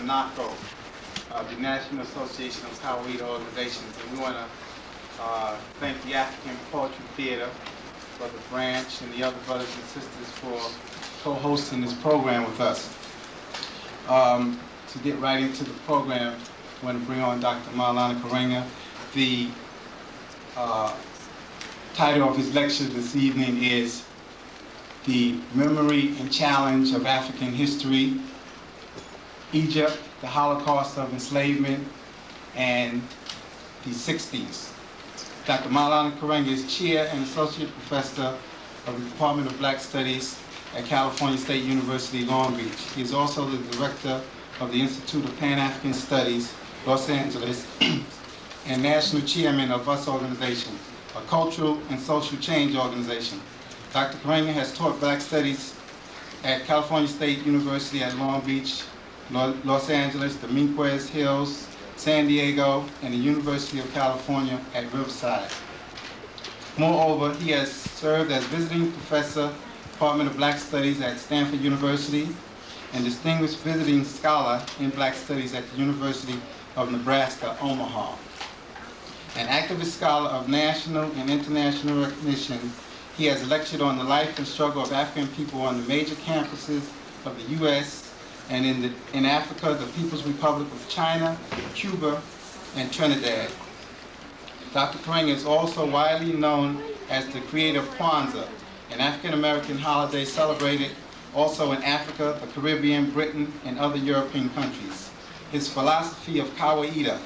NACO, the National Association of Kawaii Organizations. And we want to thank the African Poetry Theater, Brother Branch, and the other brothers and sisters for co-hosting this program with us. To get right into the program, I want to bring on Dr. Maulana Karenga. The title of his lecture this evening is The Memory and Challenge of African History, Egypt, the Holocaust of Enslavement, and the 60s. Dr. Maulana Karenga is Chair and Associate Professor of the Department of Black Studies at California State University, Long Beach. He is also the Director of the Institute of Pan-African Studies, Los Angeles, and National Chairman of US Organization, a cultural and social change organization. Dr. Karenga has taught Black Studies at California State University at Long Beach, Los Angeles, the Minquez Hills, San Diego, and the University of California at Riverside. Moreover, he has served as visiting professor, Department of Black Studies at Stanford University, and distinguished visiting scholar in Black Studies at the University of Nebraska, Omaha. An activist scholar of national and international recognition, he has lectured on the life and struggle of African people on the major campuses of the U.S. and in Africa, the People's Republic of China, Cuba, and Trinidad. Dr. Karenga is also widely known as the creator of Kwanzaa, an African-American holiday celebrated also in Africa, the Caribbean, Britain, and other European countries. His philosophy of Kawaii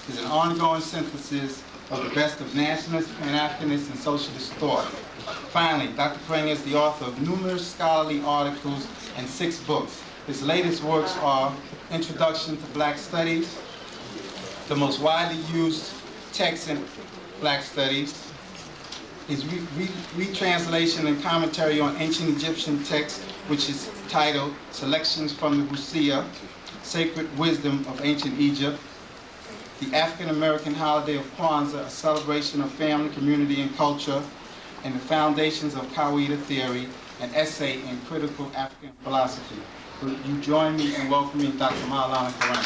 is an ongoing synthesis of the best of nationalist, Pan-Africanist, and socialist thought. Finally, Dr. Karenga is the author of numerous scholarly articles and 6 books. His latest works are Introduction to Black Studies, the most widely used text in Black Studies, his retranslation and commentary on ancient Egyptian texts, which is titled Selections from the Husia, Sacred Wisdom of Ancient Egypt, the African-American holiday of Kwanzaa, a celebration of family, community, and culture, and the foundations of Kawaii theory, an essay in critical African philosophy. Will you join me in welcoming Dr. Maulana Karenga?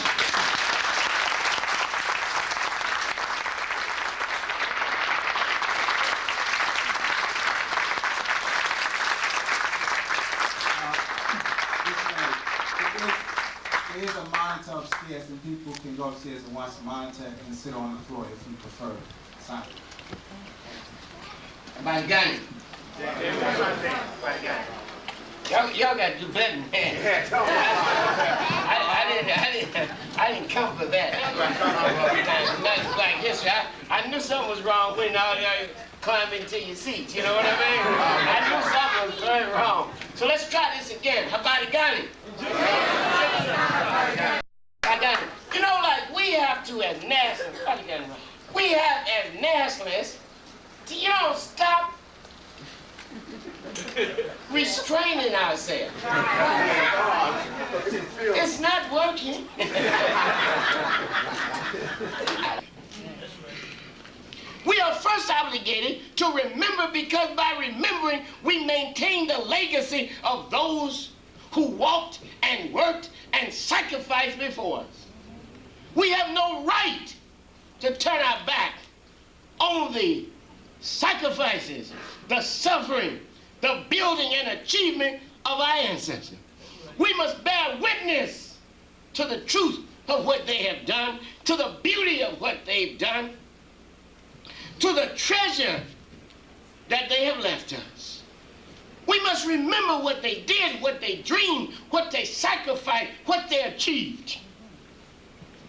There is a monitor upstairs, and people can go upstairs and watch the monitor and sit on the floor if you prefer. Sign. Everybody got it? Y'all got to do better than that. I didn't come for that. Nothing Black history. I knew something was wrong when all y'all climbing to your seats. You know what I mean? I knew something was very wrong. So let's try this again. Everybody got it? I got it. You know, like we have to as nationalists, we have as nationalists to, stop restraining ourselves. It's not working. We are first obligated to remember, because by remembering we maintain the legacy of those who walked and worked and sacrificed before us. We have no right to turn our back on the sacrifices, the suffering, the building and achievement of our ancestors. We must bear witness to the truth of what they have done, to the beauty of what they've done, to the treasure that they have left us. We must remember what they did, what they dreamed, what they sacrificed, what they achieved.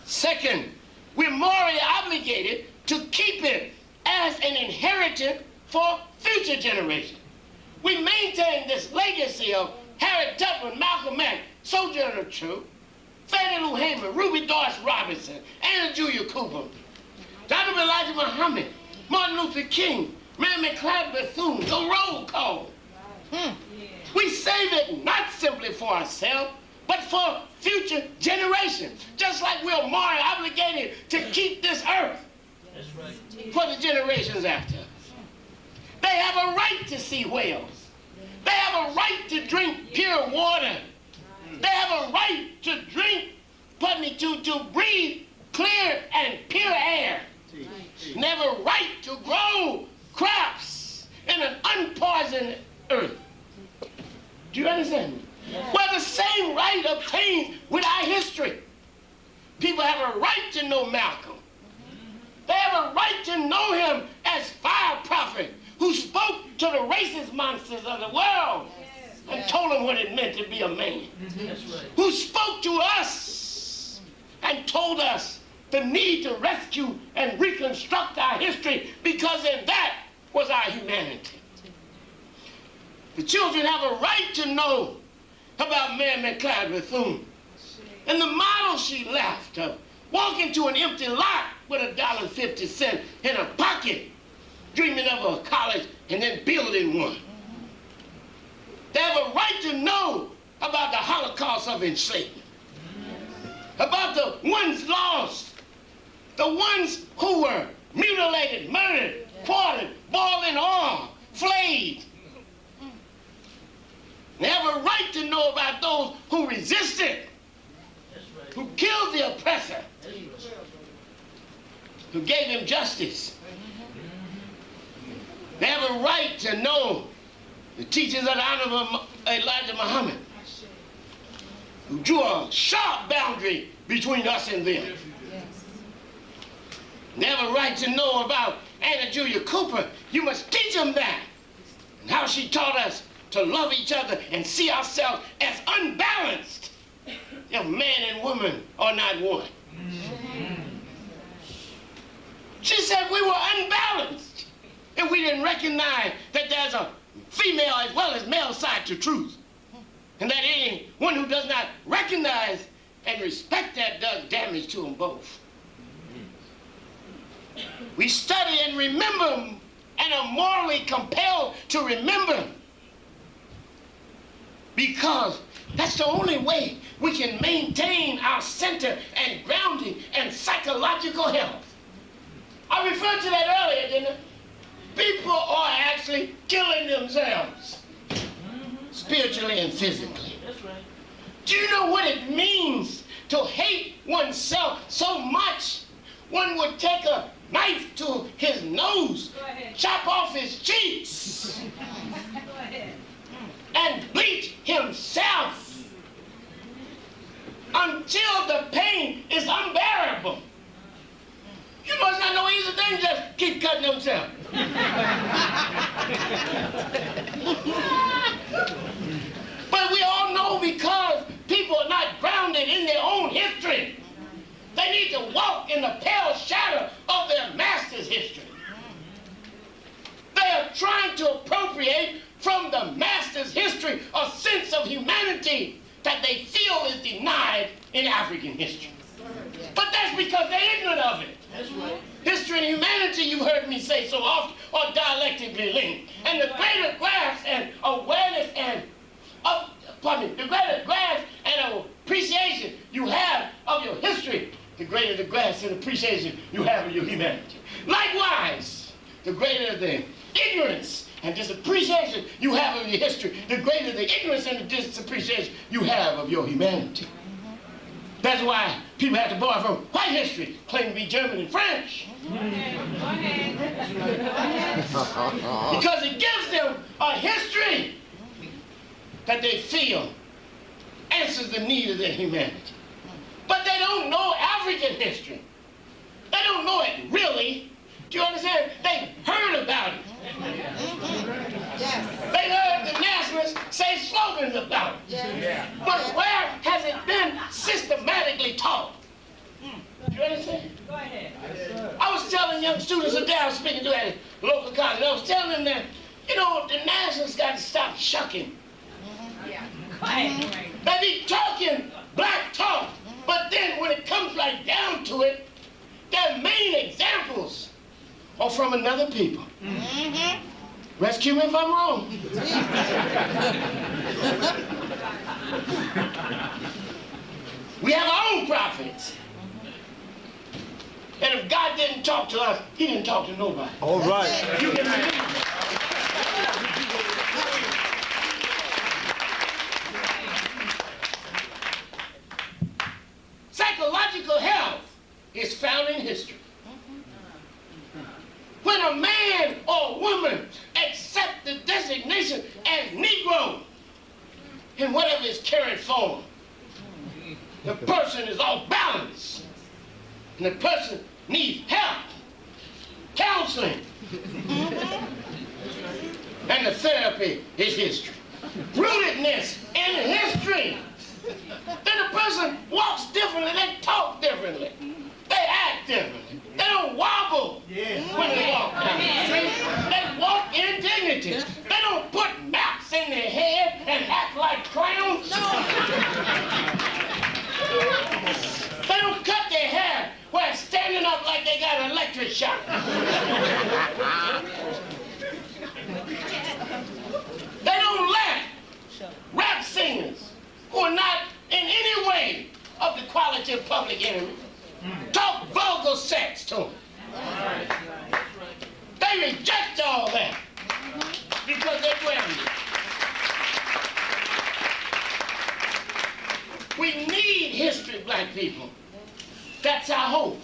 Second, we're morally obligated to keep it as an inheritance for future generations. We maintain this legacy of Harriet Tubman, Malcolm X, Sojourner Truth, Fannie Lou Hamer, Ruby Doris Robinson, Anna Julia Cooper, Dr. Elijah Muhammad, Martin Luther King, Mary McLeod Bethune, the roll call. We save it not simply for ourselves, but for future generations. Just like we're morally obligated to keep this earth for the generations after us. They have a right to see whales. They have a right to drink pure water. They have a right to drink pardon me, to breathe clear and pure air. And have a right to grow crops in an unpoisoned earth. Do you understand me? Well, the same right obtains with our history. People have a right to know Malcolm. They have a right to know him as fire prophet who spoke to the racist monsters of the world and told them what it meant to be a man. Who spoke to us and told us the need to rescue and reconstruct our history, because in that was our humanity. The children have a right to know about Mary McLeod Bethune and the model she left of walking to an empty lot with $1.50 in her pocket, dreaming of a college and then building one. They have a right to know about the Holocaust of enslavement, about the ones lost, the ones who were mutilated, murdered, quartered, boiled in oil, flayed. They have a right to know about those who resisted, who killed the oppressor, who gave him justice. They have a right to know the teachings of the Honorable Elijah Muhammad, who drew a sharp boundary between us and them. They have a right to know about Anna Julia Cooper. You must teach them that. And how she taught us to love each other and see ourselves as unbalanced if man and woman are not one. She said we were unbalanced if we didn't recognize that there's a female as well as male side to truth. And that anyone who does not recognize and respect that does damage to them both. We study and remember and are morally compelled to remember, because that's the only way we can maintain our center and grounding and psychological health. I referred to that earlier, didn't I? People are actually killing themselves, spiritually and physically. That's right. Do you know what it means to hate oneself so much one would take a knife to his nose, chop off his cheeks, and bleach himself until the pain is unbearable? You must not know easy things, just keep cutting themselves. But we all know, because people are not grounded in their own history, they need to walk in the pale shadow of their master's history. They are trying to appropriate from the master's history a sense of humanity that they feel is denied in African history. But that's because they're ignorant of it. That's right. History and humanity, you've heard me say so often, are dialectically linked. And the greater grasp and awareness and the greater grasp and appreciation you have of your history, the greater the grasp and appreciation you have of your humanity. Likewise, the greater the ignorance and disappreciation you have of your history, the greater the ignorance and the disappreciation you have of your humanity. That's why people have to borrow from white history, claim to be German and French. Because it gives them a history that they feel answers the need of their humanity. But they don't know African history. They don't know it really. Do you understand? They heard about it. They heard the nationalists say slogans about it. But where has it been systematically taught? Do you understand? Go ahead. I was telling young students today, I was speaking to at a local college, I was telling them that, you know, the nationalists got to stop shucking. Go ahead. They be talking black talk, but then when it comes right down to it, their main examples are from another people. Rescue me if I'm wrong. We have our own prophets. And if God didn't talk to us, he didn't talk to nobody. All right. You can remember. and whatever is carried forward. The person is off balance. And the person needs help, counseling. And the therapy is history. Rootedness in history. Then the person walks differently, they talk differently, they act differently. They don't wobble when they walk down. They walk in dignity. They don't put maps in their head and act like clowns. They don't cut their hair while standing up like they got an electric shock. They don't let rap singers who are not in any way of the quality of public enemy talk vulgar sex to them. They reject all that because they're wearing it. We need history, black people. That's our hope.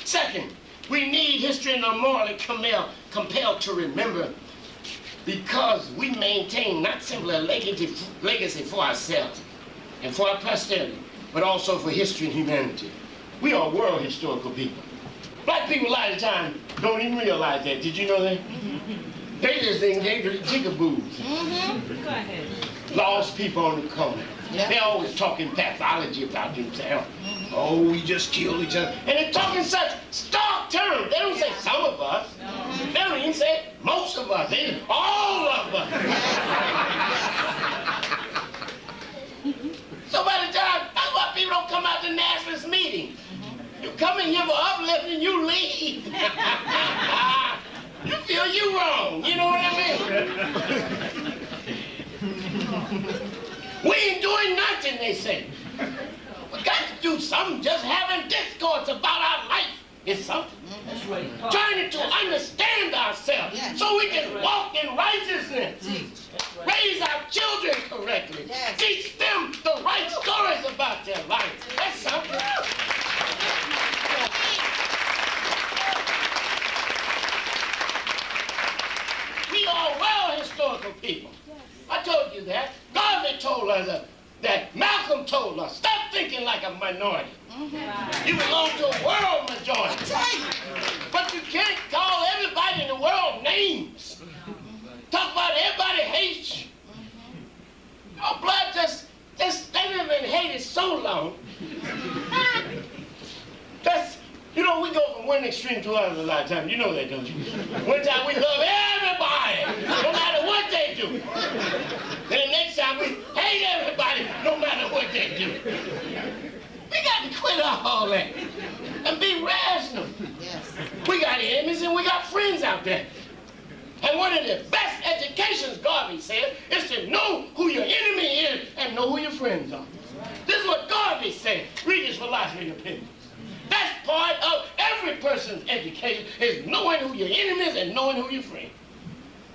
Second, we need history and are morally compelled to remember, because we maintain not simply a legacy for ourselves and for our posterity, but also for history and humanity. We are world historical people. Black people a lot of times don't even realize that. Did you know that? They just think they're jigaboos. Go ahead. Lost people on the corner. They're always talking pathology about themselves. Oh, we just killed each other. And they're talking such stark terms. They don't say some of us. They don't even say most of us. They say all of us. So by the time, that's why people don't come out to nationalist meetings. You come in here for uplifting, you leave. You feel you wrong. You know what I mean? We ain't doing nothing, they say. We got to do something. Just having discourse about our life is something. That's right. Trying to understand ourselves so we can walk in righteousness. Raise our children correctly. Teach them the right stories about their life. That's something. We are well historical people. I told you that. Garvey told us that. Malcolm told us, stop thinking like a minority. You belong to a world majority. But you can't call everybody in the world names. Talk about everybody hates you. Your blood just they live in Haiti so long. That's, you know, we go from one extreme to another a lot of times. You know that, don't you? One time we love everybody, no matter what they do. Then the next time we hate everybody, no matter what they do. We got to quit all that and be rational. We got enemies and we got friends out there. And one of the best educations, Garvey said, is to know who your enemy is and know who your friends are. This is what Garvey said. Read his philosophy and opinions. That's part of every person's education, is knowing who your enemy is and knowing who your friends.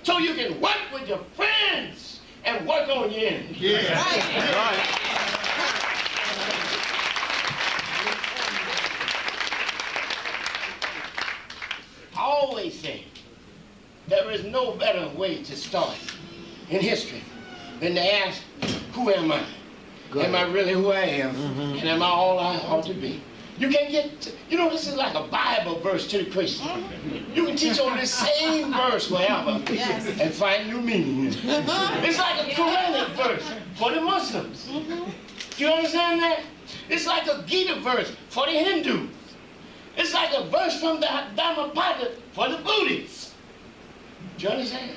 So you can work with your friends and work on your enemies. Yeah. Right. I always say, there is no better way to start in history than to ask, who am I? Am I really who I am? And am I all I ought to be? You can get, you know, this is like a Bible verse to the Christian. You can teach on this same verse forever and find new meaning. It's like a Quranic verse for the Muslims. Do you understand that? It's like a Gita verse for the Hindus. It's like a verse from the Dhammapada for the Buddhists. Do you understand?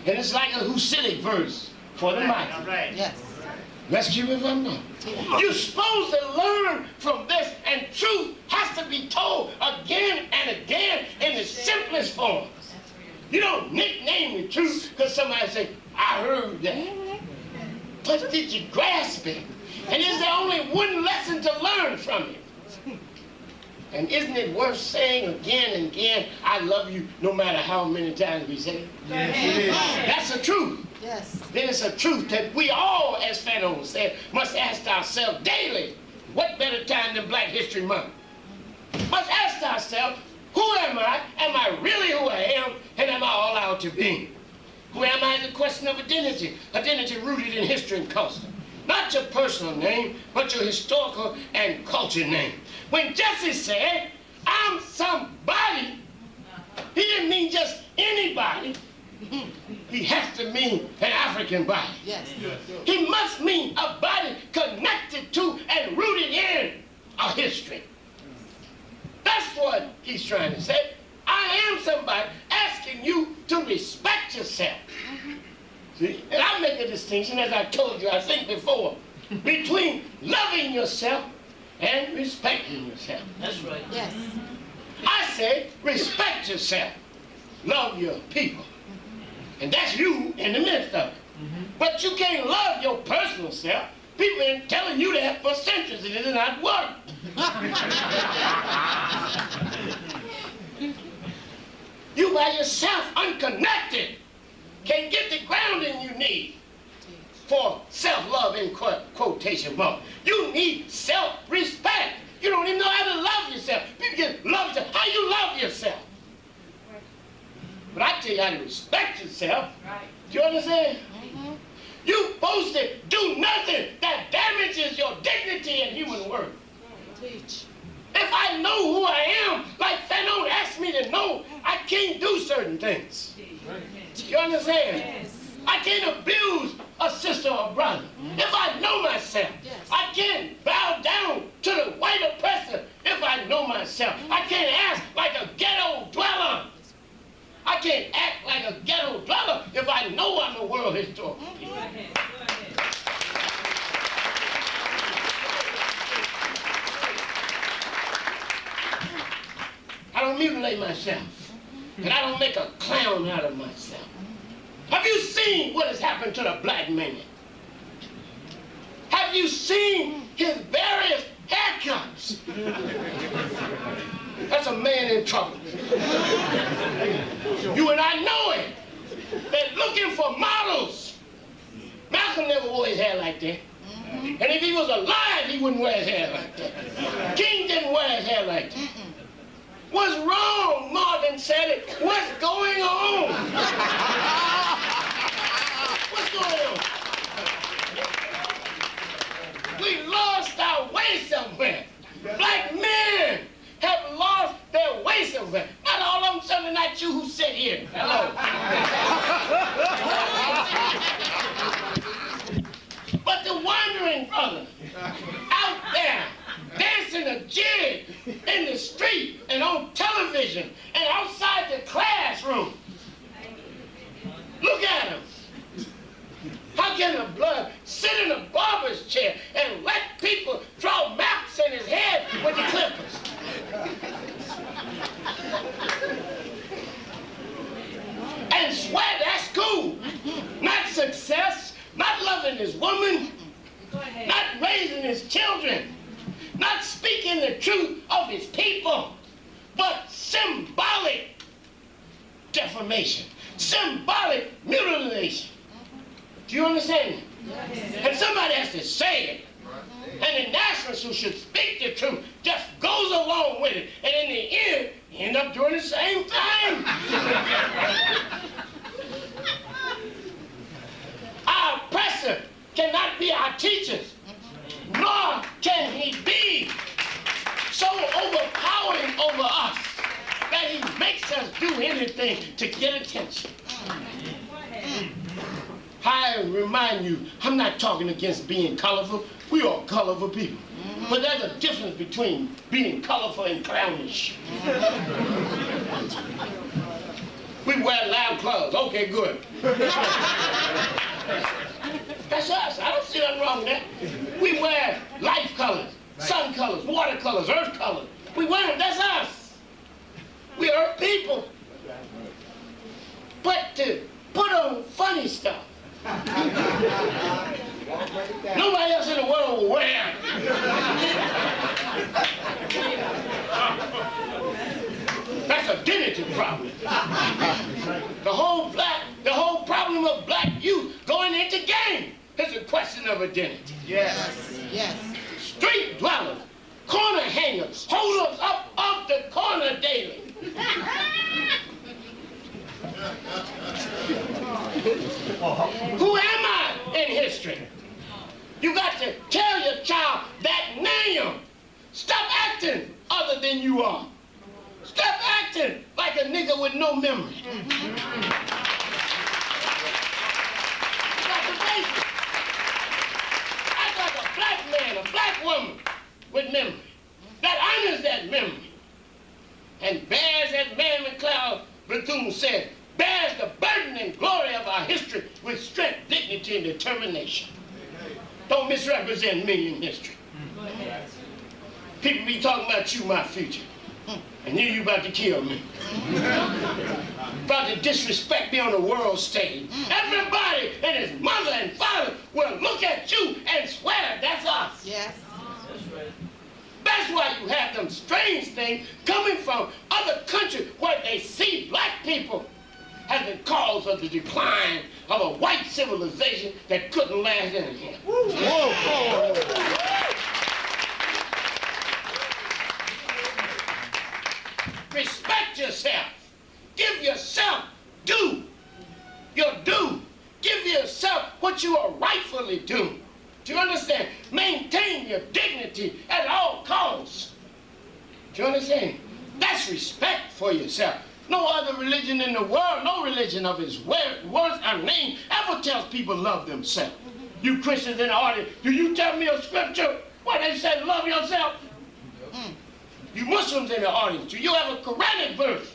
And it's like a Hasidic verse for the Muslims. Yes. Rescue if I'm not. You're supposed to learn from this, and truth has to be told again and again in the simplest form. You don't nickname the truth because somebody say, I heard that. But did you grasp it? And is there only one lesson to learn from it? And isn't it worth saying again and again, I love you, no matter how many times we say it? Yes, it is. That's the truth. Yes. Then it's a truth that we all, as Fanon said, must ask ourselves daily, what better time than Black History Month? Must ask ourselves, who am I? Am I really who I am? And am I all out to be? Who am I is a question of identity. Identity rooted in history and custom. Not your personal name, but your historical and culture name. When Jesse said, I'm somebody, he didn't mean just anybody. He has to mean an African body. Yes. He must mean a body connected to and rooted in our history. That's what he's trying to say. I am somebody, asking you to respect yourself. See? And I make a distinction, as I told you, I think before, between loving yourself and respecting yourself. That's right. Yes. I say respect yourself. Love your people. And that's you in the midst of it. But you can't love your personal self. People been telling you that for centuries, and it does not work. You by yourself, unconnected, can't get the grounding you need for self-love in quotation marks. You need self-respect. You don't even know how to love yourself. People get love yourself. How you love yourself? But I tell you how to respect yourself. Do you understand? You're supposed to do nothing that damages your dignity and human worth. Teach. If I know who I am, like Fanon asked me to know, I can't do certain things. You understand? Yes. I can't abuse a sister or brother. If I know myself, I can't bow down to the white oppressor if I know myself. I can't act like a ghetto dweller. I can't act like a ghetto dweller if I know I'm a world historian. Go ahead. I don't mutilate myself. And I don't make a clown out of myself. Have you seen what has happened to the black man? Have you seen his various haircuts? That's a man in trouble. You and I know it. They're looking for models. Malcolm never wore his hair like that. And if he was alive, he wouldn't wear his hair like that. King didn't wear his hair like that. What's wrong? Marvin said it. What's going on? What's going on? We lost our way somewhere. Black men have lost their way somewhere. Not all of them, certainly not you who sit here. Hello. But the wandering brother out there dancing a jig in the street and on television and outside the classroom. Look at him. How can a blood sit in a barber's chair and let people draw maps in his head with the clippers? And swear that's cool. Not success, not loving his woman, not raising his children, not speaking the truth of his people, but symbolic defamation, symbolic mutilation. Do you understand that? And somebody has to say it. And the nationalists who should speak the truth just goes along with it. And in the end, end up doing the same thing. Our oppressor cannot be our teachers, nor can he be so overpowering over us that he makes us do anything to get attention. I remind you, I'm not talking against being colorful. We are colorful people. But there's a difference between being colorful and clownish. We wear loud clothes. Okay, good. That's us. I don't see nothing wrong with that. We wear life colors, sun colors, water colors, earth colors. We wear them. That's us. We earth people. But to put on funny stuff, nobody else in the world will wear. That's a identity problem. The whole problem of black youth going into game is a question of identity. Yes. Yes. Street dwellers, corner hangers, hold us up off the corner daily. Who am I in history? You got you are. Stop acting like a nigga with no memory. That's the basics. Act like a black man, a black woman with memory. That honors that memory. And bears, as Man McLeod Bethune said, bears the burden and glory of our history with strength, dignity, and determination. Don't misrepresent me in history. People be talking about you, my future. And you about to kill me. About to disrespect me on the world stage. Everybody and his mother and father will look at you and swear that's us. Yes. That's why you have them strange things coming from other countries where they see black people as the cause of the decline of a white civilization that couldn't last anything. Respect yourself. Give yourself due. Your due. Give yourself what you are rightfully due. Do you understand? Maintain your dignity at all costs. Do you understand? That's respect for yourself. No other religion in the world, no religion of its words or name ever tells people love themselves. You Christians in the audience, do you tell me a scripture where they say love yourself? You Muslims in the audience, do you have a Quranic verse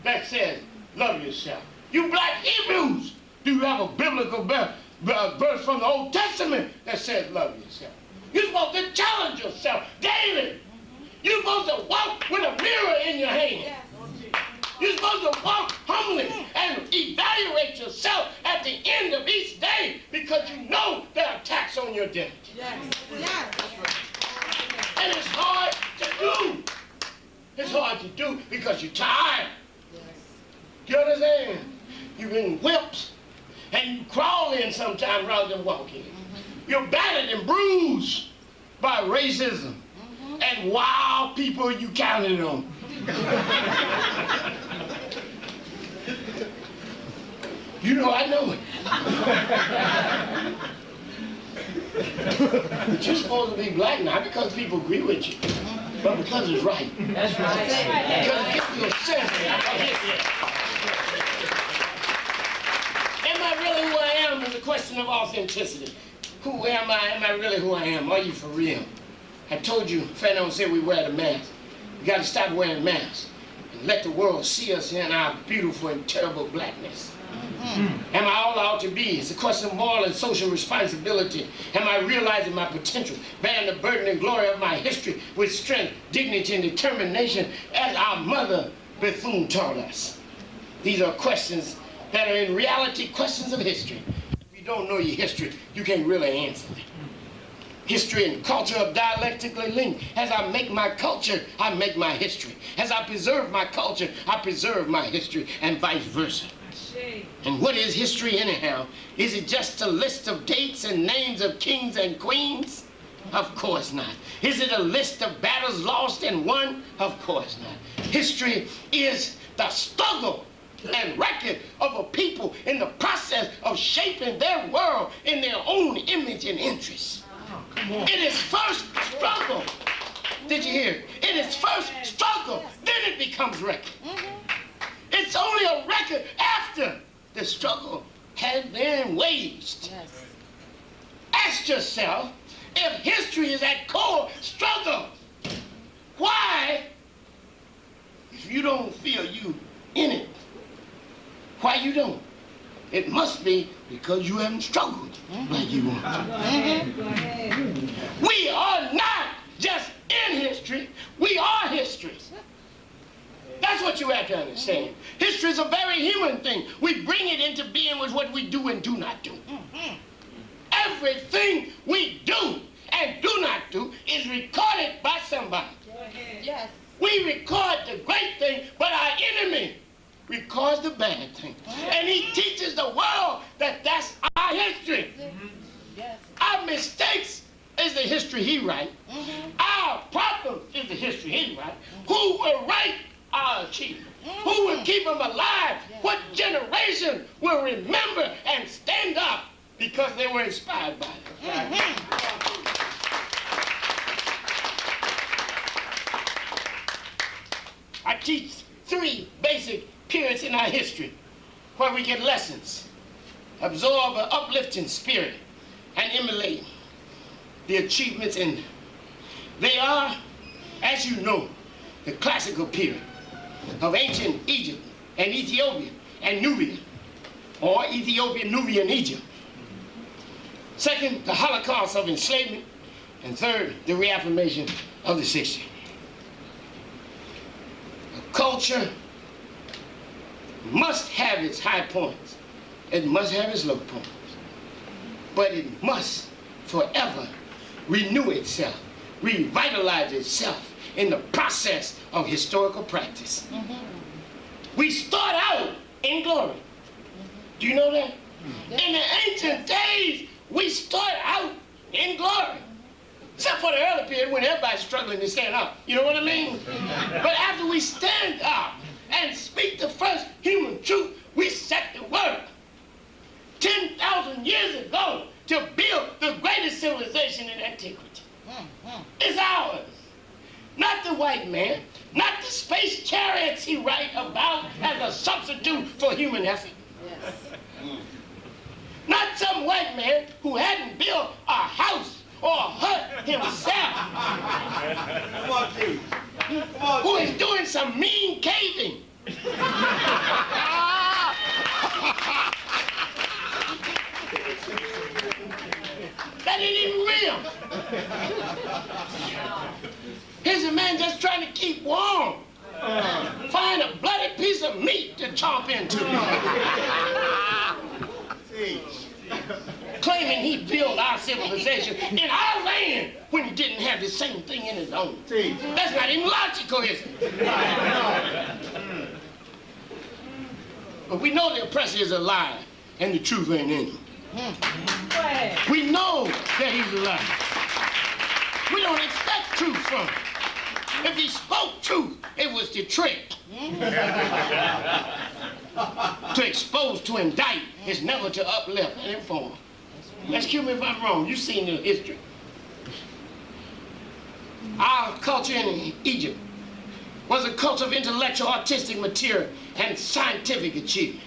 that says love yourself? You black Hebrews, do you have a biblical verse from the Old Testament that says love yourself? You're supposed to challenge yourself daily. You're supposed to walk with a mirror in your hand. You're supposed to walk humbly and evaluate yourself at the end of each day because you know there are attacks on your dignity. Yes. Yes. And it's hard to do. It's hard to do because you're tired. Yes. You understand? You've been whipped and you crawl in sometime rather than walk in. You're battered and bruised by racism and wild people you counted on. You know I know it. But you're supposed to be black not because people agree with you, but because it's right. That's right. Because it gives you a sense of history. Am I really who I am is a question of authenticity. Who am I? Am I really who I am? Are you for real? I told you, Fernando said we wear the mask. We got to stop wearing masks and let the world see us in our beautiful and terrible blackness. Am I all I ought to be? It's a question of moral and social responsibility. Am I realizing my potential, bearing the burden and glory of my history with strength, dignity, and determination as our mother Bethune taught us? These are questions that are in reality questions of history. If you don't know your history, you can't really answer them. History and culture are dialectically linked. As I make my culture, I make my history. As I preserve my culture, I preserve my history, and vice versa. And what is history anyhow? Is it just a list of dates and names of kings and queens? Of course not. Is it a list of battles lost and won? Of course not. History is the struggle and record of a people in the process of shaping their world in their own image and interest. It is first struggle. Did you hear? It is first struggle, then it becomes record. It's only a record after the struggle has been waged. Yes. Ask yourself, if history is at core struggle, why, if you don't feel you in it, why you don't? It must be because you haven't struggled like you want. We are not just in history, we are history. That's what you have to understand. History is a very human thing. We bring it into being with what we do and do not do. Everything we do and do not do is recorded by somebody. Yes. We record the great thing, but our enemy records the bad thing. And he teaches the world that that's our history. Yes. Our mistakes is the history he writes. Our problems is the history he writes. Who will write our achievement? Who will keep them alive? What generation will remember and stand up because they were inspired by it? teach 3 basic periods in our history where we get lessons, absorb an uplifting spirit, and emulate the achievements in them. They are, as you know, the classical period of ancient Egypt and Ethiopia and Nubia, or Ethiopia, Nubia, and Egypt. Second, the Holocaust of enslavement. And third, the reaffirmation of the 60s. A culture must have its high points. It must have its low points. But it must forever renew itself, revitalize itself in the process of historical practice. We start out in glory. Do you know that? In the ancient days, we start out in glory. Except for the early period when everybody's struggling to stand up. You know what I mean? But after we stand up and speak the first human truth, we set the work 10,000 years ago to build the greatest civilization in antiquity. It's ours. Not the white man, not the space chariots he writes about as a substitute for human effort. Not some white man who hadn't built a house or a hut himself. Come on, Chief. Come on, Who is doing some mean caving. That ain't even real. Here's a man just trying to keep warm. Find a bloody piece of meat to chomp into. Claiming he built our civilization in our land when he didn't have the same thing in his own. That's not even logical, is it? But we know the oppressor is a liar and the truth ain't in him. We know that he's a liar. We don't expect truth from him. If he spoke truth, it was to trick. To expose, to indict, is never to uplift and inform. Excuse me if I'm wrong. You've seen the history. Our culture in Egypt was a culture of intellectual, artistic material, and scientific achievement.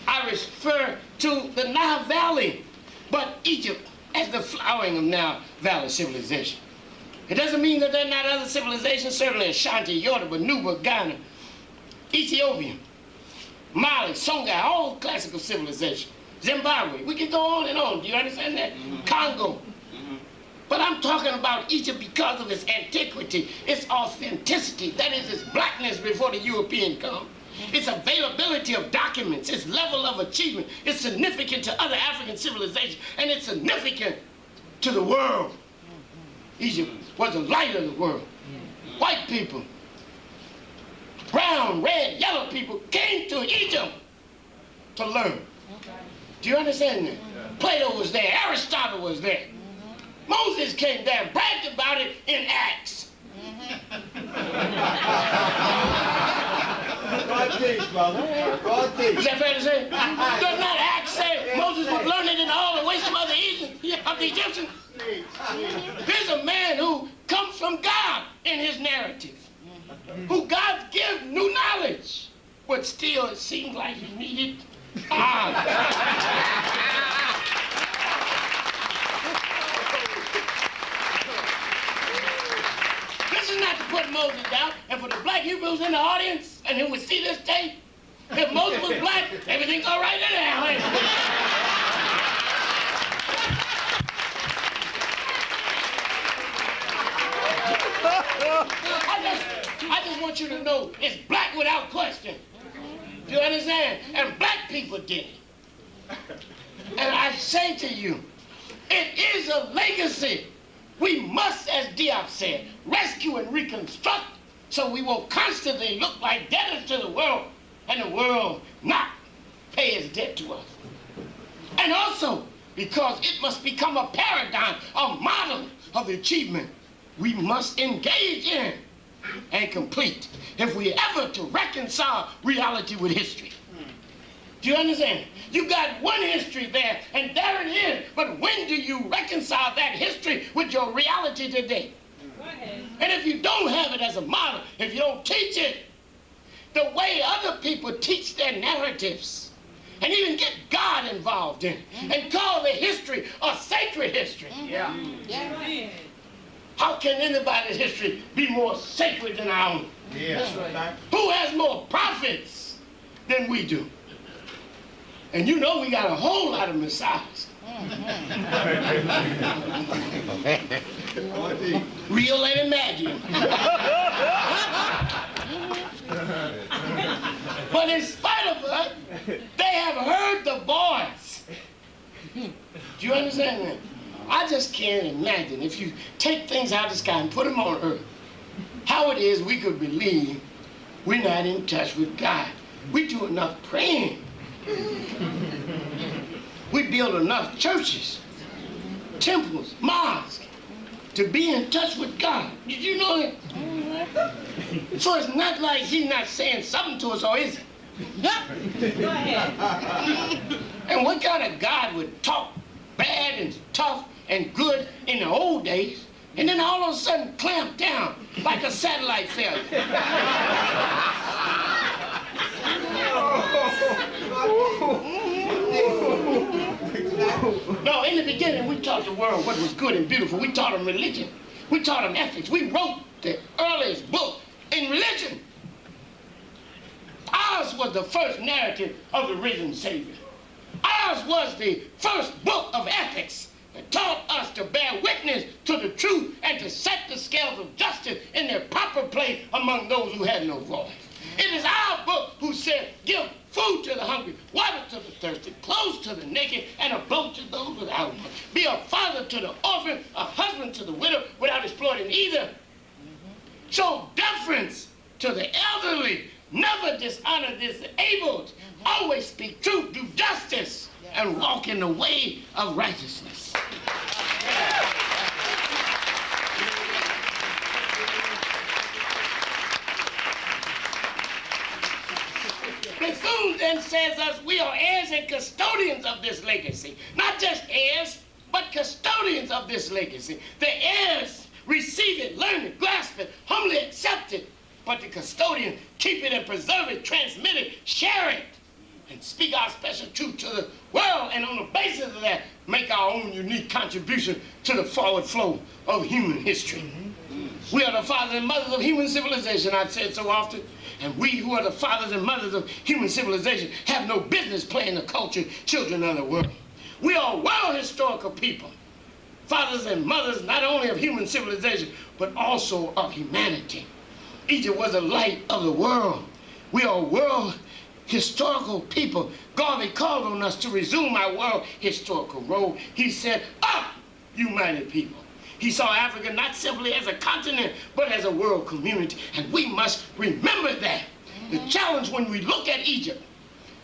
I refer to the Nile Valley, but Egypt as the flowering of Nile Valley civilization. It doesn't mean that there are not other civilizations, certainly Ashanti, Yoruba, Nuba, Ghana, Ethiopia, Mali, Songhai, all classical civilizations. Zimbabwe, we can go on and on. Do you understand that? Congo. But I'm talking about Egypt because of its antiquity, its authenticity, that is its blackness before the European come, its availability of documents, its level of achievement, it's significant to other African civilizations, and it's significant to the world. Egypt was the light of the world. White people, brown, red, yellow people came to Egypt to learn. Do you understand that? Plato was there, Aristotle was there. Moses came there and bragged about it in Acts. Is that fair to say? Does not Acts say Moses was learning in all the wisdom of the Egyptians? Here's a man who comes from God in his narrative, who God gives new knowledge, but still it seems like he needed This is not to put Moses down, and for the black Hebrews in the audience, and who would see this tape, if Moses was black, everything's all right anyhow. I just want you to know it's black without question. Do you understand? And black people did it. And I say to you, it is a legacy. We must, as Diop said, rescue and reconstruct so we will constantly look like debtors to the world and the world not pay its debt to us. And also, because it must become a paradigm, a model of achievement we must engage in and complete if we ever to reconcile reality with history. Do you understand? You got one history there, and there it is. But when do you reconcile that history with your reality today? Go ahead. And if you don't have it as a model, if you don't teach it, the way other people teach their narratives and even get God involved in it and call the history a sacred history. Yeah. Yes. How can anybody's history be more sacred than our own? Yeah. That's right. Who has more prophets than we do? And you know we got a whole lot of messiahs. Real and imagined. But in spite of that, they have heard the voice. Do you understand that? I just can't imagine if you take things out of the sky and put them on earth, how it is we could believe we're not in touch with God. We do enough praying. We build enough churches, temples, mosques to be in touch with God. Did you know that? So it's not like he's not saying something to us, or is it? Go ahead. And what kind of God would talk bad and tough and good in the old days, and then all of a sudden clamp down like a satellite failure? No, in the beginning, we taught the world what was good and beautiful. We taught them religion. We taught them ethics. We wrote the earliest book in religion. Ours was the first narrative of the risen Savior. Ours was the first book of ethics that taught us to bear witness to the truth and to set the scales of justice in their proper place among those who had no voice. It is our book who said, give food to the hungry, water to the thirsty, clothes to the naked, and a boat to those without one. Be a father to the orphan, a husband to the widow, without exploiting either. Show deference to the elderly. Never dishonor the disabled. Always speak truth, do justice, and walk in the way of righteousness. Bethune then says us, we are heirs and custodians of this legacy. Not just heirs, but custodians of this legacy. The heirs receive it, learn it, grasp it, humbly accept it. But the custodians keep it and preserve it, transmit it, share it, and speak our special truth to the world. And on the basis of that, make our own unique contribution to the forward flow of human history. We are the fathers and mothers of human civilization, I've said so often. And we who are the fathers and mothers of human civilization have no business playing the cultured children of the world. We are world historical people. Fathers and mothers not only of human civilization, but also of humanity. Egypt was the light of the world. We are world historical people. Garvey called on us to resume our world historical role. He said, up, you mighty people. He saw Africa not simply as a continent, but as a world community. And we must remember that. The challenge when we look at Egypt,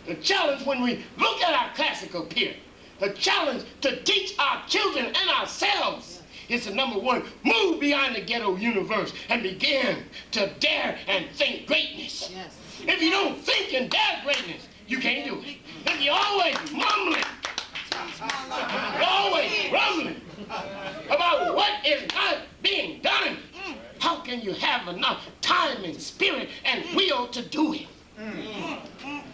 the challenge when we look at our classical period, the challenge to teach our children and ourselves is to, number one, move beyond the ghetto universe and begin to dare and think greatness. Yes. If you don't think and dare greatness, you can't do it. If you're always mumbling, you're always grumbling about what is not being done, how can you have enough time and spirit and will to do it?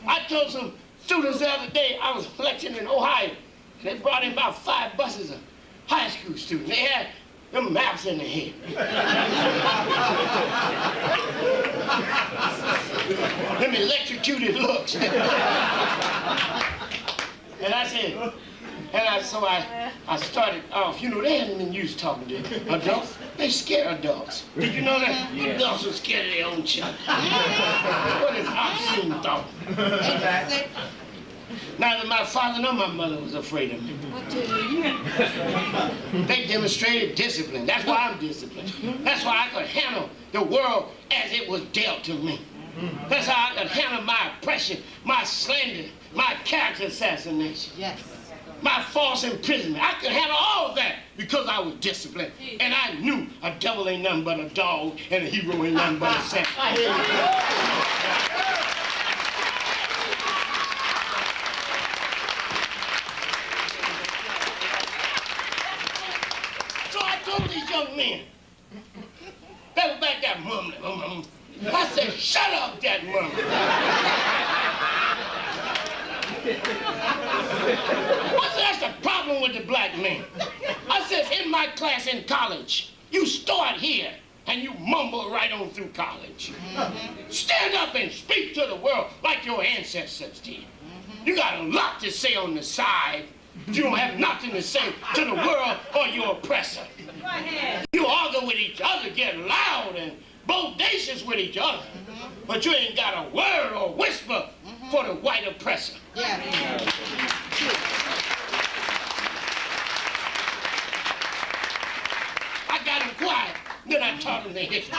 I told some students the other day, I was lecturing in Ohio. They brought in about 5 buses of high school students. They had them maps in their head. Them electrocuted looks. And I said, so I started off, you know, they hadn't been used talking to adults. They scare adults. Did you know that? Yeah. Adults are scared of their own children. What an obscene thought. Neither my father nor my mother was afraid of me. They demonstrated discipline. That's why I'm disciplined. That's why I could handle the world as it was dealt to me. That's how I could handle my oppression, my slander, my character assassination. Yes. My false imprisonment. I could handle all of that because I was disciplined. And I knew a devil ain't nothing but a dog and a hero ain't nothing but a saint. So I told these young men, they were back there mumbling, I said, shut up, that mother. I said, that's the problem with the black man. I said, in my class in college, you start here and you mumble right on through college. Stand up and speak to the world like your ancestors did. You got a lot to say on the side. You don't have nothing to say to the world or your oppressor. Go ahead. You argue with each other, get loud and bodacious with each other, but you ain't got a word or whisper for the white oppressor. I got him quiet, then I taught him the history.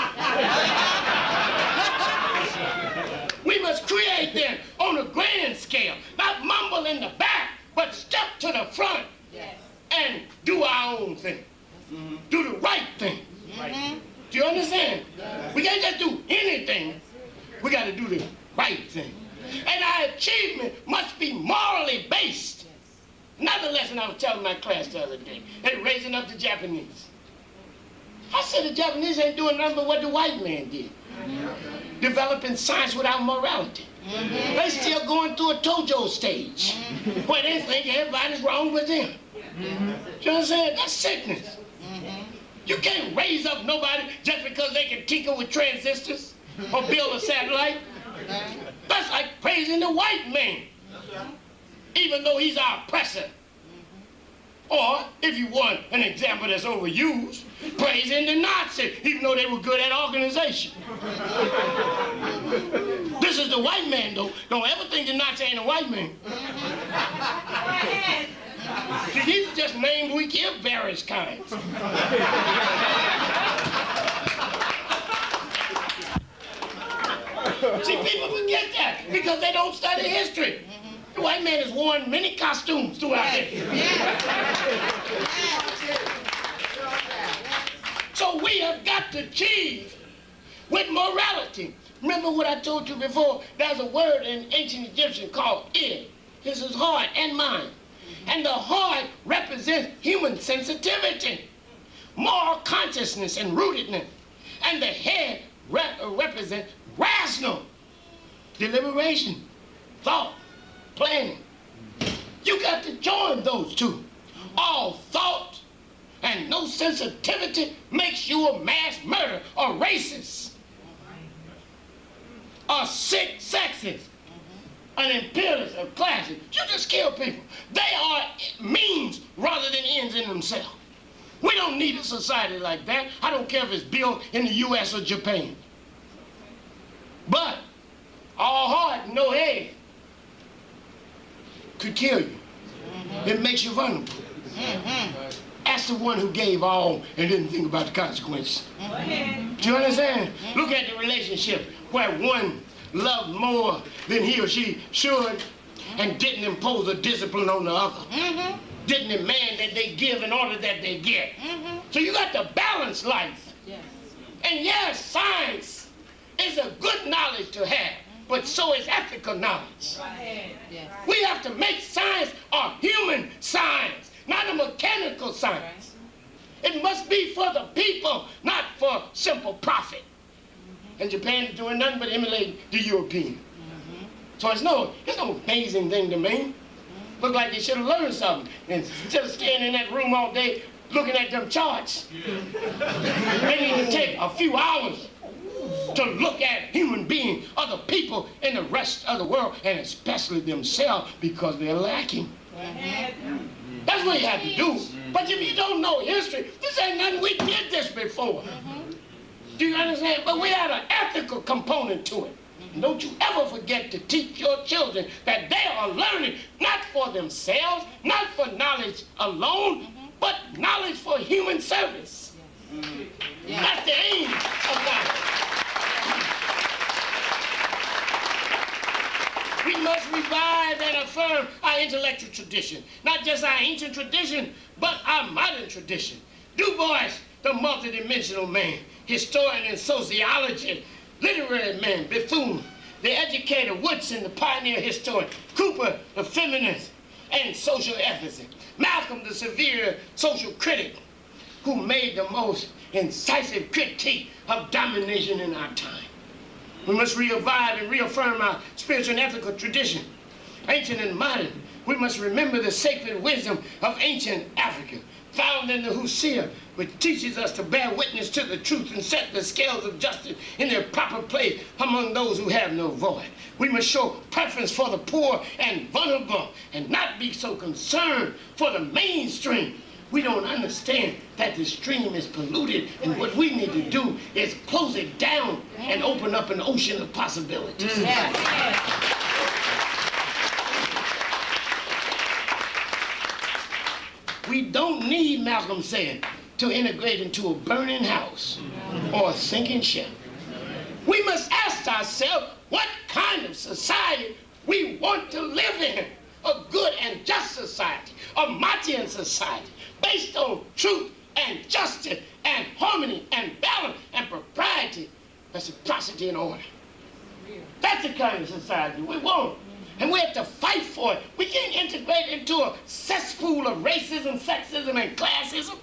We must create then on a grand scale, not mumble in the back, but step to the front and do our own thing. Do the right thing. Do you understand? We can't just do anything. We got to do the right thing. And our achievement must be morally based. Another lesson I was telling my class the other day, they raising up the Japanese. I said the Japanese ain't doing nothing but what the white man did. Developing science without morality. They still going through a Tojo stage where they think everybody's wrong with them. You understand? That's sickness. You can't raise up nobody just because they can tinker with transistors or build a satellite. That's like praising the white man, even though he's our oppressor. Or, if you want an example that's overused, praising the Nazis, even though they were good at organization. This is the white man, though. Don't ever think the Nazi ain't a white man. See, these are just names we give various kinds. See, people forget that because they don't study history. The white man has worn many costumes throughout history. So we have got to achieve with morality. Remember what I told you before? There's a word in ancient Egyptian called id. This is heart and mind. And the heart represents human sensitivity, moral consciousness and rootedness. And the head represents rational deliberation, thought, planning. You got to join those two. All thought and no sensitivity makes you a mass murderer or racist or sick sexist, an imperialist or classist. You just kill people. They are means rather than ends in themselves. We don't need a society like that. I don't care if it's built in the US or Japan. But all heart, no head could kill you. It makes you vulnerable. Ask the one who gave all and didn't think about the consequences. Do you understand? Look at the relationship where one loved more than he or she should and didn't impose a discipline on the other. Didn't demand that they give in order that they get. So you got to balance life. And yes, science is a good knowledge to have, but so is ethical knowledge. We have to make science a human science, not a mechanical science. It must be for the people, not for simple profit. And Japan is doing nothing but emulating the European. So it's no amazing thing to me. Look like they should have learned something. And instead of staying in that room all day looking at them charts, they need to take a few hours to look at human beings, other people in the rest of the world, and especially themselves, because they're lacking. That's what you have to do. But if you don't know history, this ain't nothing we did this before. Do you understand? But we had an ethical component to it. And don't you ever forget to teach your children that they are learning not for themselves, not for knowledge alone, but knowledge for human service. That's the aim of life. We must revive and affirm our intellectual tradition. Not just our ancient tradition, but our modern tradition. Du Bois, the multidimensional man, historian in sociology, literary man, buffoon, the educator, Woodson, the pioneer historian, Cooper, the feminist and social ethicist, Malcolm, the severe social critic, who made the most incisive critique of domination in our time. We must revive and reaffirm our spiritual and ethical tradition, ancient and modern. We must remember the sacred wisdom of ancient Africa, found in the Hosea, which teaches us to bear witness to the truth and set the scales of justice in their proper place among those who have no voice. We must show preference for the poor and vulnerable and not be so concerned for the mainstream. We don't understand that the stream is polluted, and what we need to do is close it down and open up an ocean of possibilities. We don't need, Malcolm said, to integrate into a burning house or a sinking ship. We must ask ourselves what kind of society we want to live in. A good and just society, a Martian society, based on truth and justice and harmony and balance and propriety, reciprocity and order. That's the kind of society we want. And we have to fight for it. We can't integrate into a cesspool of racism, sexism, and classism.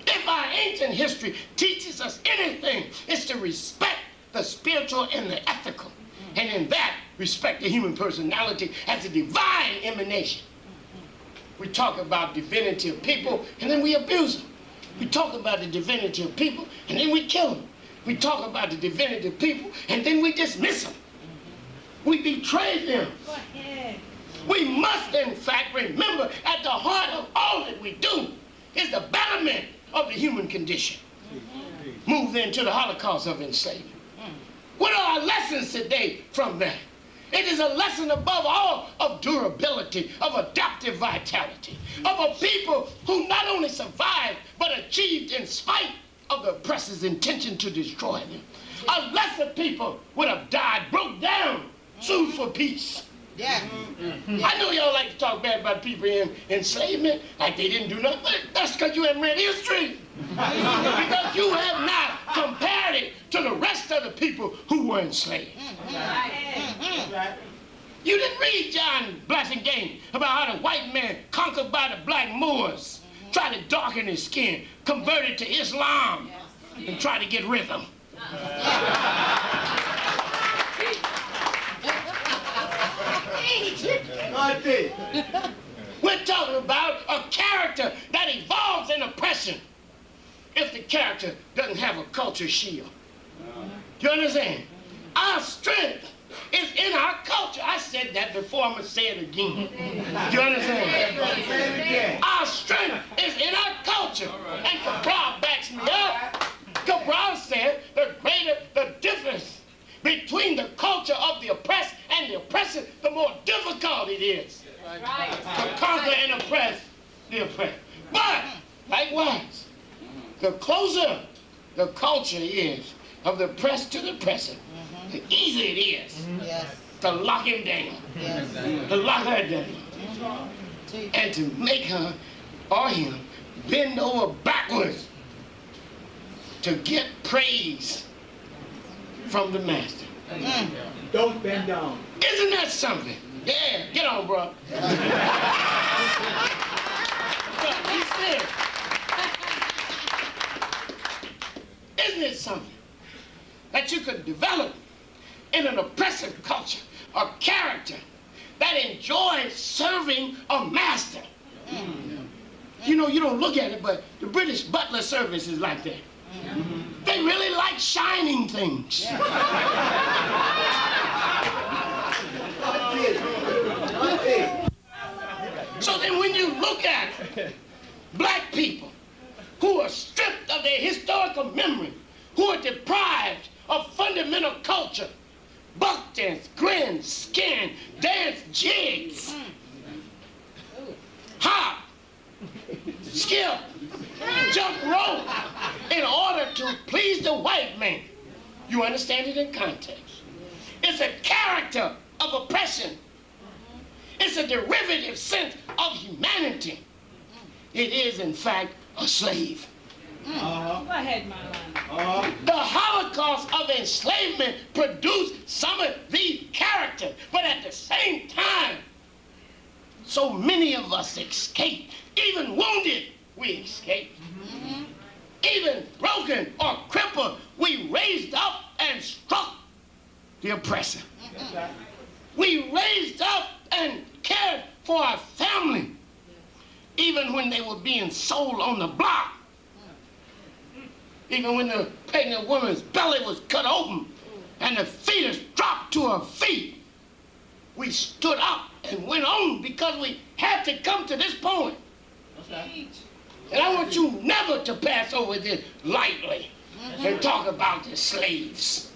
If our ancient history teaches us anything, it's to respect the spiritual and the ethical. And in that, respect the human personality as a divine emanation. We talk about divinity of people, and then we abuse them. We talk about the divinity of people, and then we kill them. We talk about the divinity of people, and then we dismiss them. We betray them. Go ahead. We must, in fact, remember at the heart of all that we do is the betterment of the human condition. Move then to the Holocaust of enslavement. What are our lessons today from that? It is a lesson above all of durability, of adaptive vitality, of a people who not only survived, but achieved in spite of the oppressor's intention to destroy them. A lesser people would have died, broke down, sued for peace. Yeah. I know y'all like to talk bad about people in enslavement, like they didn't do nothing. That's because you haven't read history. Because you have not compared it to the rest of the people who were enslaved. You didn't read John Blassingame about how the white man conquered by the black Moors, tried to darken his skin, converted to Islam, and tried to get rhythm. We're talking about a character that evolves in oppression if the character doesn't have a culture shield. Do you understand? Our strength is in our culture. I said that before, I'm going to say it again. Do you understand? Our strength is in our culture. And Cabral backs me up. Cabral said the difference between the culture of the oppressed and the oppressor, the more difficult it is to conquer and oppress the oppressed. But, likewise, the closer the culture is of the oppressed to the oppressor, the easier it is to lock him down, to lock her down, and to make her or him bend over backwards to get praise from the master. Don't bend down. Isn't that something? Yeah, get on, bro. Isn't it something that you could develop in an oppressive culture a character that enjoys serving a master? You know, you don't look at it, but the British butler service is like that. They really like shining things. So then when you look at black people who are stripped of their historical memory, who are deprived of fundamental culture, buck dance, grin, skin, dance, jigs, hop, skip, jump rope, in order to please the white man. You understand it in context. It's a character of oppression. It's a derivative sense of humanity. It is, in fact, a slave. Go ahead, Marlon. The Holocaust of enslavement produced some of these characters, but at the same time, so many of us escaped. Even wounded, we escaped. Even broken or crippled, we raised up and struck oppressor. We raised up and cared for our family, even when they were being sold on the block. Even when the pregnant woman's belly was cut open and the fetus dropped to her feet, we stood up and went on because we had to come to this point. And I want you never to pass over this lightly and talk about the slaves.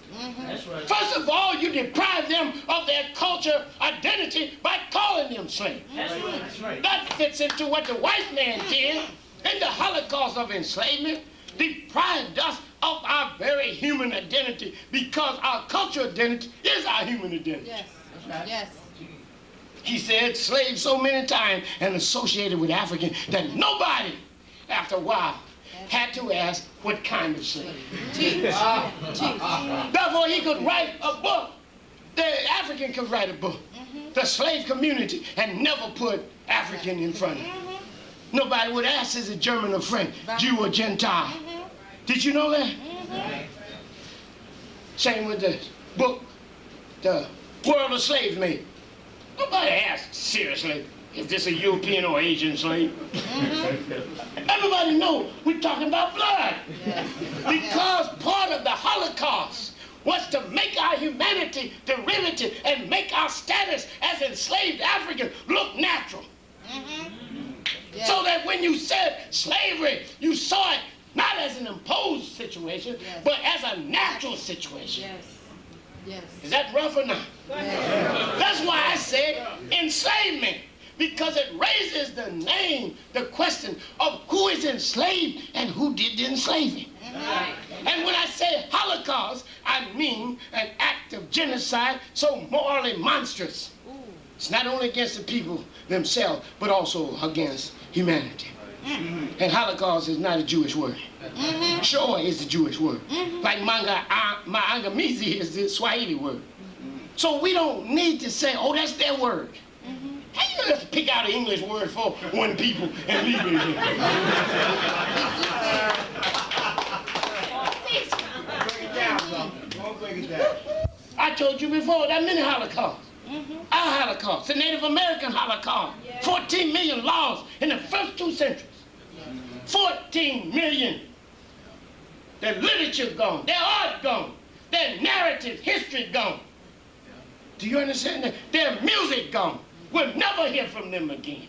First of all, you deprive them of their culture identity by calling them slaves. That's right. That fits into what the white man did in the Holocaust of enslavement, deprived us of our very human identity because our cultural identity is our human identity. Yes. Yes. He said slave so many times and associated with African that nobody, after a while, had to ask what kind of slave. Therefore, he could write a book. The African could write a book. The slave community, and never put African in front of it. Nobody would ask, is it German or French, Jew or Gentile? Did you know that? Same with the book, The World of Slaves Made. Nobody asked, seriously, is this a European or Asian slave? Everybody knows we're talking about blood. Because part of the Holocaust was to make our humanity derivative and make our status as enslaved Africans look natural. So that when you said slavery, you saw it not as an imposed situation, but as a natural situation. Yes. Is that rough or not? That's why I said enslavement, because it raises the question of who is enslaved and who did the enslaving. And when I say Holocaust, I mean an act of genocide so morally monstrous. It's not only against the people themselves, but also against humanity. And Holocaust is not a Jewish word. Shoah is the Jewish word. Like Maangamizi is the Swahili word. So we don't need to say, oh, that's their word. How you just pick out an English word for one people and leave it here? I told you before, there are many Holocausts. Our Holocaust, the Native American Holocaust, 14 million lost in the first 2 centuries. 14 million. Their literature gone, their art gone, their narrative history gone. Do you understand that? Their music gone. We'll never hear from them again.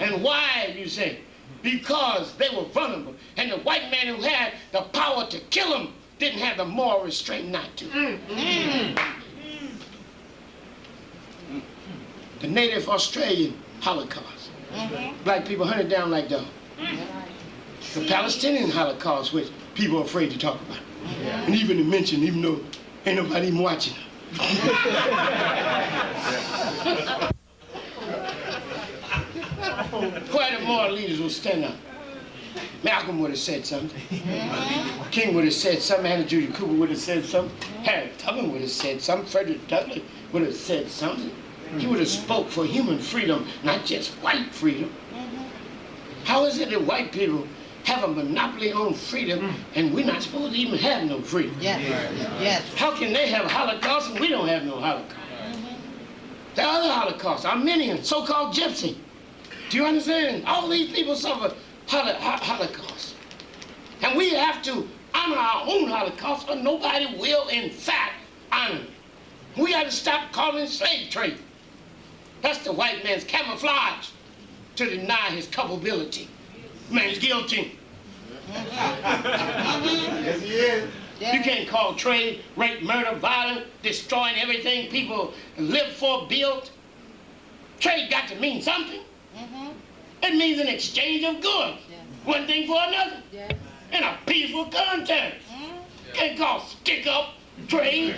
And why, you say? Because they were vulnerable. And the white man who had the power to kill them didn't have the moral restraint not to. The Native Australian Holocaust. Black people hunted down like dogs. The Palestinian Holocaust, which people are afraid to talk about. And even to mention, even though ain't nobody even watching. Quite a moral leaders will stand up. Malcolm would have said something. King would have said something. Anna Julia Cooper would have said something. Harriet Tubman would have said something. Frederick Douglass would have said something. He would have spoke for human freedom, not just white freedom. How is it that white people have a monopoly on freedom and we're not supposed to even have no freedom? How can they have a Holocaust and we don't have no Holocaust? The other Holocaust, Armenian, so-called Gypsy. Do you understand? All these people suffer Holocaust. And we have to honor our own Holocaust or nobody will, in fact, honor it. We got to stop calling it slave trade. That's the white man's camouflage to deny his culpability. Man's guilty. Yes, he is. You can't call trade, rape, murder, violence, destroying everything people live for, build. Trade got to mean something. It means an exchange of goods. One thing for another. In a peaceful context. Can't call stick up trade.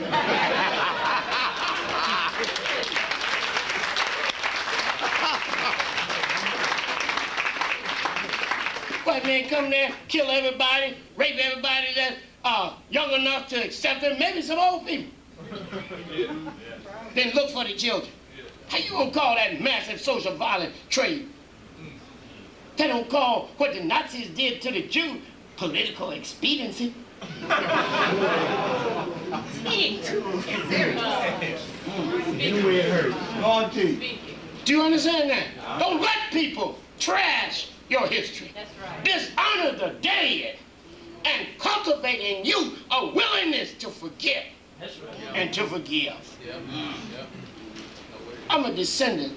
White man come there, kill everybody, rape everybody that young enough to accept them, maybe some old people. Then look for the children. How you gonna call that massive social violence trade? They don't call what the Nazis did to the Jew political expediency. Go on, T. Do you understand that? Don't let people trash your history. That's right. Dishonor the dead and cultivate in you a willingness to forget and to forgive. I'm a descendant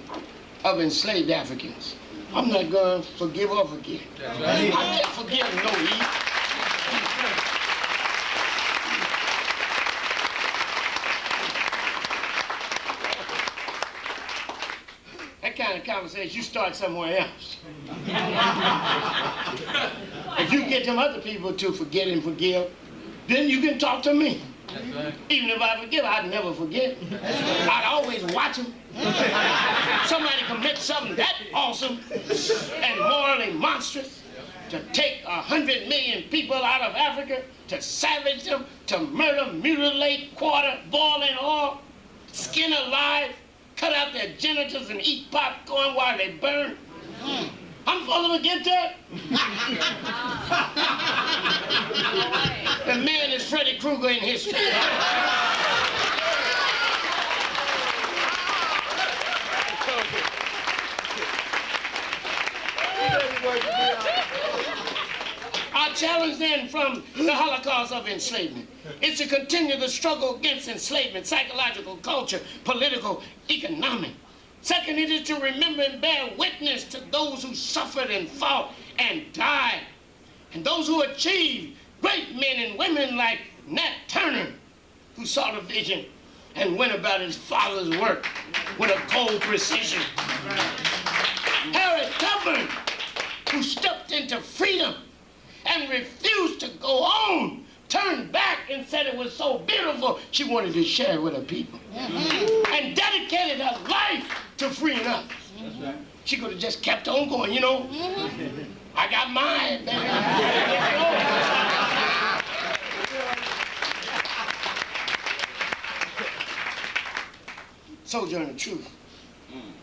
of enslaved Africans. I'm not going to forgive or forget. I can't forgive no evil. That kind of conversation, you start somewhere else. If you get them other people to forget and forgive, then you can talk to me. Even if I forgive, I'd never forget. I'd always watch them. Somebody commit something that awesome and morally monstrous, to take 100 million people out of Africa, to savage them, to murder, mutilate, quarter, boil in oil, skin alive, cut out their genitals and eat popcorn while they burn. I'm supposed to forget that? The man is Freddy Krueger in history. Our challenge then from the Holocaust of enslavement is to continue the struggle against enslavement, psychological, culture, political, economic. Second, it is to remember and bear witness to those who suffered and fought and died, and those who achieved, great men and women like Nat Turner, who saw the vision and went about his father's work with a cold precision. Harriet Tubman, who stepped into freedom and refused to go on, turned back and said it was so beautiful she wanted to share it with her people. And dedicated her life to freeing others. She could have just kept on going, you know. I got mine, baby. Sojourner Truth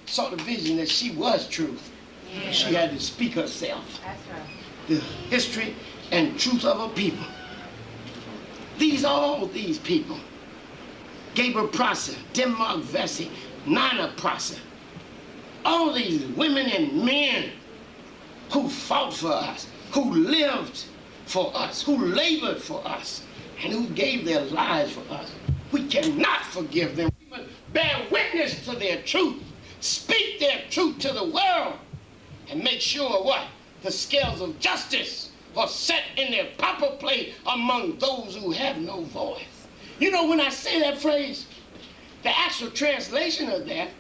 saw the vision that she was truth. She had to speak herself. That's right. The history and truth of her people. All these people, Gabriel Prosser, Denmark Vesey, Nina Prosser, all these women and men who fought for us, who lived for us, who labored for us, and who gave their lives for us. We cannot forgive them. We must bear witness to their truth, speak their truth to the world, and make sure what? The scales of justice are set in their proper place among those who have no voice. You know, when I say that phrase, the actual translation of that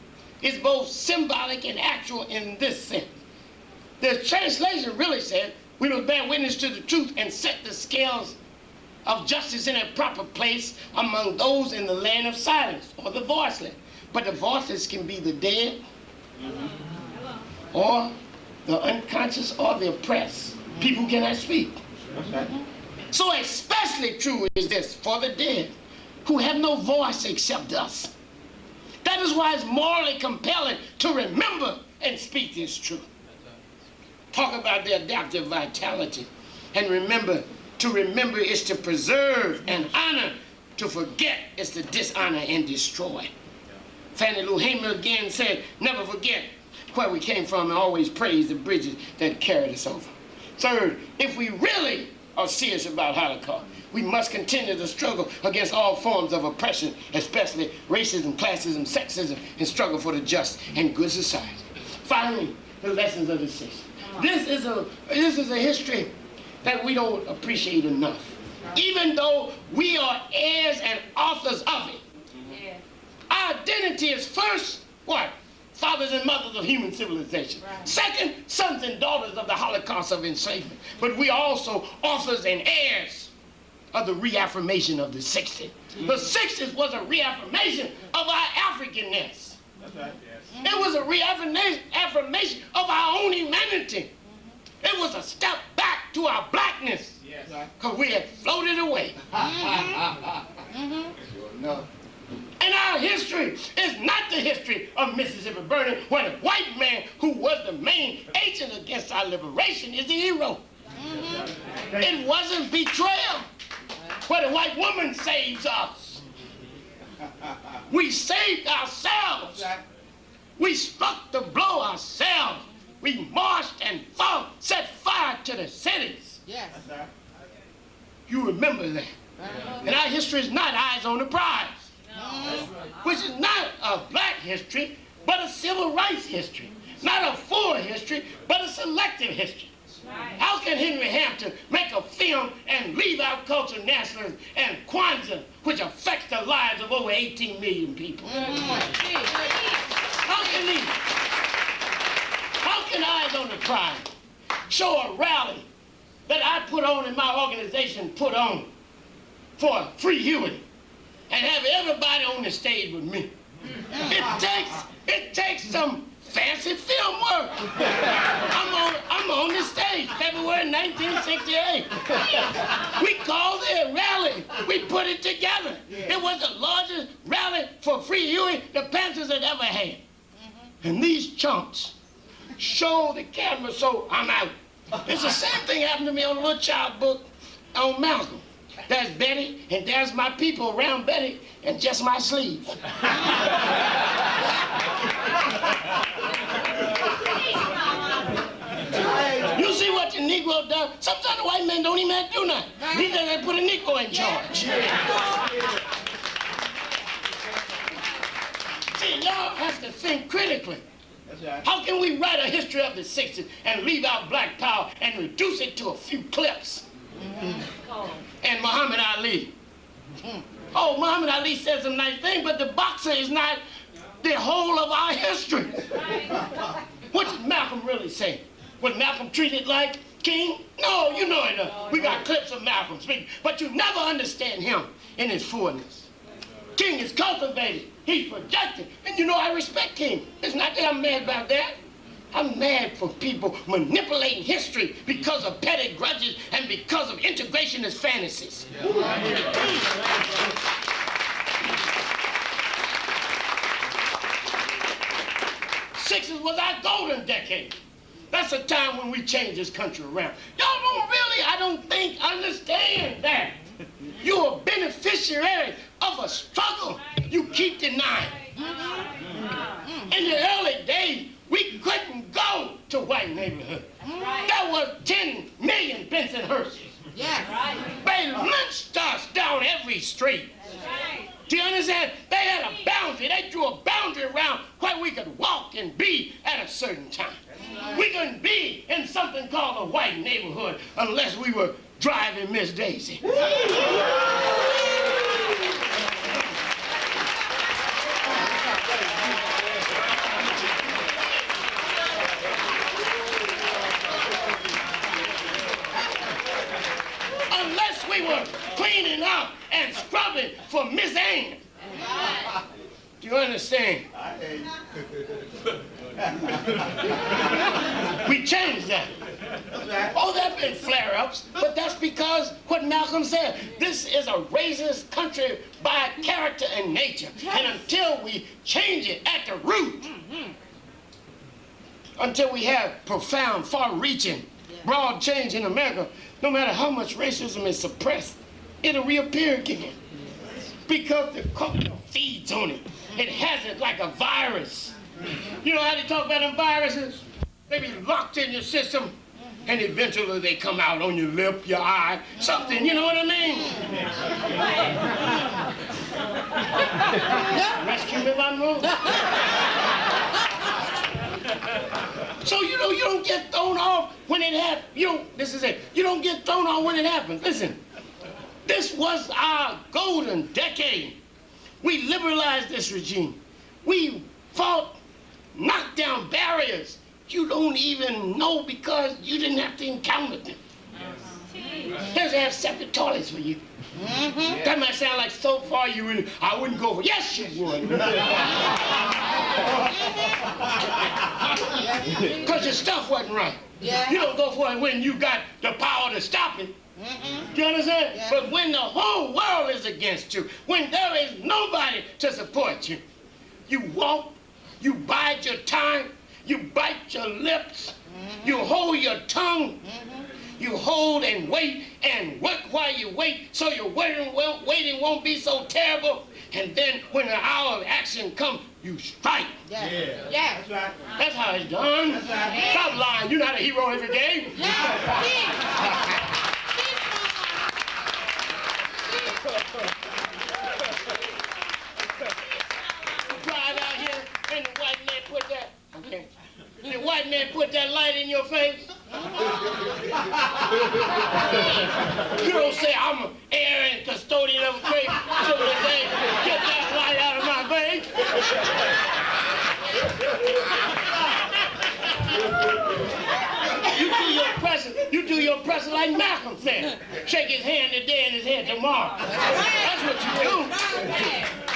is both symbolic and actual in this sense. The translation really said, we must bear witness to the truth and set the scales of justice in their proper place among those in the land of silence, or the voiceless. But the voiceless can be the dead, or the unconscious, or the oppressed. People cannot speak. So especially true is this for the dead, who have no voice except us. That is why it's morally compelling to remember and speak this truth. Talk about the adaptive vitality. And remember, to remember is to preserve and honor. To forget is to dishonor and destroy. Fannie Lou Hamer again said, never forget where we came from and always praise the bridges that carried us over. Third, if we really are serious about Holocaust, we must continue the struggle against all forms of oppression, especially racism, classism, sexism, and struggle for the just and good society. Finally, the lessons of the 60s. This is a history that we don't appreciate enough, even though we are heirs and authors of it. Our identity is first, what? Fathers and mothers of human civilization. Right. Second, sons and daughters of the Holocaust of enslavement. But we are also authors and heirs of the reaffirmation of the 60s. The 60s was a reaffirmation of our Africanness. That's right, yes. It was a reaffirmation of our own humanity. It was a step back to our blackness. Yes. Because we had floated away. And our history is not the history of Mississippi burning, when a white man who was the main agent against our liberation is the hero. It wasn't betrayal. where the white woman saves us. We saved ourselves. We struck the blow ourselves. We marched and fought, set fire to the cities. Yes. You remember that. And our history is not eyes on the prize, which is not a black history, but a civil rights history. Not a full history, but a selective history. How can Henry Hampton make a film and leave out cultural nationalism and Kwanzaa, which affects the lives of over 18 million people? How can Eyes on the Prize show a rally that I put on and my organization put on for free Huey and have everybody on the stage with me? It takes some fancy film work. I'm on the stage, February 1968. We called it a rally. We put it together. It was the largest rally for free Huey the Panthers had ever had. And these chumps show the camera, so I'm out. It's the same thing happened to me on a little child book on Malcolm. There's Betty, and there's my people around Betty, and just my sleeves. You see what the Negro does? Sometimes the white men don't even have to do nothing. Neither they put a Negro in charge. See, y'all have to think critically. How can we write a history of the 60s and leave out black power and reduce it to a few clips? And Muhammad Ali. Oh, Muhammad Ali said some nice things, but the boxer is not the whole of our history. What did Malcolm really say? Was Malcolm treated like king? No, you know it. We got clips of Malcolm speaking, but you never understand him in his fullness. King is cultivated. He's projected. And you know I respect King. It's not that I'm mad about that. I'm mad for people manipulating history because of petty grudges and because of integrationist fantasies. '60s was our golden decade. That's a time when we changed this country around. Y'all don't really, I don't think, understand that. You're a beneficiary of a struggle you keep denying. In the early days, we couldn't go to white neighborhoods. There was 10 million Bensonhursts. Yes. They lynched us down every street. Do you understand? They had a boundary. They drew a boundary around where we could walk and be at a certain time. We couldn't be in something called a white neighborhood unless we were driving Miss Daisy. Unless we were cleaning up and scrubbing for Miss Ann. Do you understand? We changed that. Oh, there have been flare-ups, but that's because what Malcolm said, this is a racist country by character and nature. And until we change it at the root, until we have profound, far-reaching, broad change in America, no matter how much racism is suppressed, it'll reappear again. Because the culture feeds on it. It has it like a virus. You know how they talk about them viruses? They be locked in your system, and eventually they come out on your lip, your eye, something, you know what I mean? Rescue me if I'm wrong. So, you know, you don't get thrown off when it happens. This is it. You don't get thrown off when it happens. Listen, this was our golden decade. We liberalized this regime. We fought, knocked down barriers you don't even know because you didn't have to encounter them. There's have separate toilets for you. That might sound like so far you really, I wouldn't go for. Yes, you would. Because your stuff wasn't right. You don't go for it when you got the power to stop it. Do you understand? But when the whole world is against you, when there is nobody to support you, you walk, you bide your time, you bite your lips, you hold your tongue, you hold and wait and work while you wait so your waiting won't be so terrible. And then when the hour of action comes, you strike. Yes. Yeah. Yes. That's right. That's how it's done. That's right. Stop lying. You're not a hero every day. Drive out here and the white man put that. Okay. The white man put that light in your face. You don't say I'm an heir and custodian of a great civilization. Get that light out of my face. You do your pressing like Malcolm said. Shake his hand today and his head tomorrow. That's what you do.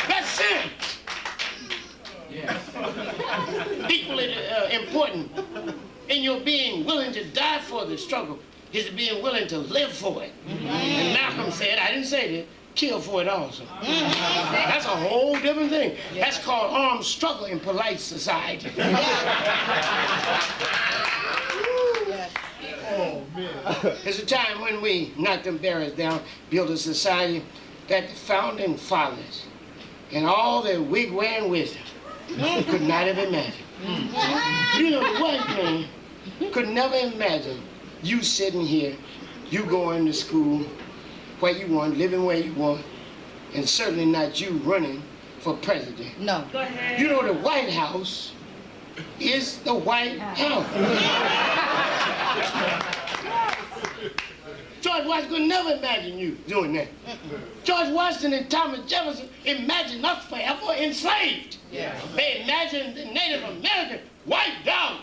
That's sin. Equally important in your being willing to die for the struggle is being willing to live for it. And Malcolm said, I didn't say this, kill for it also. That's a whole different thing. That's called armed struggle in polite society. Oh, man. There's a time when we knocked them barriers down, built a society that the founding fathers, in all their wig-wearing wisdom, could not have imagined. You know, the white man could never imagine you sitting here, you going to school where you want, living where you want, and certainly not you running for president. No. Go ahead. You know, the White House is the White House. George Washington could never imagine you doing that. George Washington and Thomas Jefferson imagined us forever enslaved. Yeah. They imagined the Native American wiped out.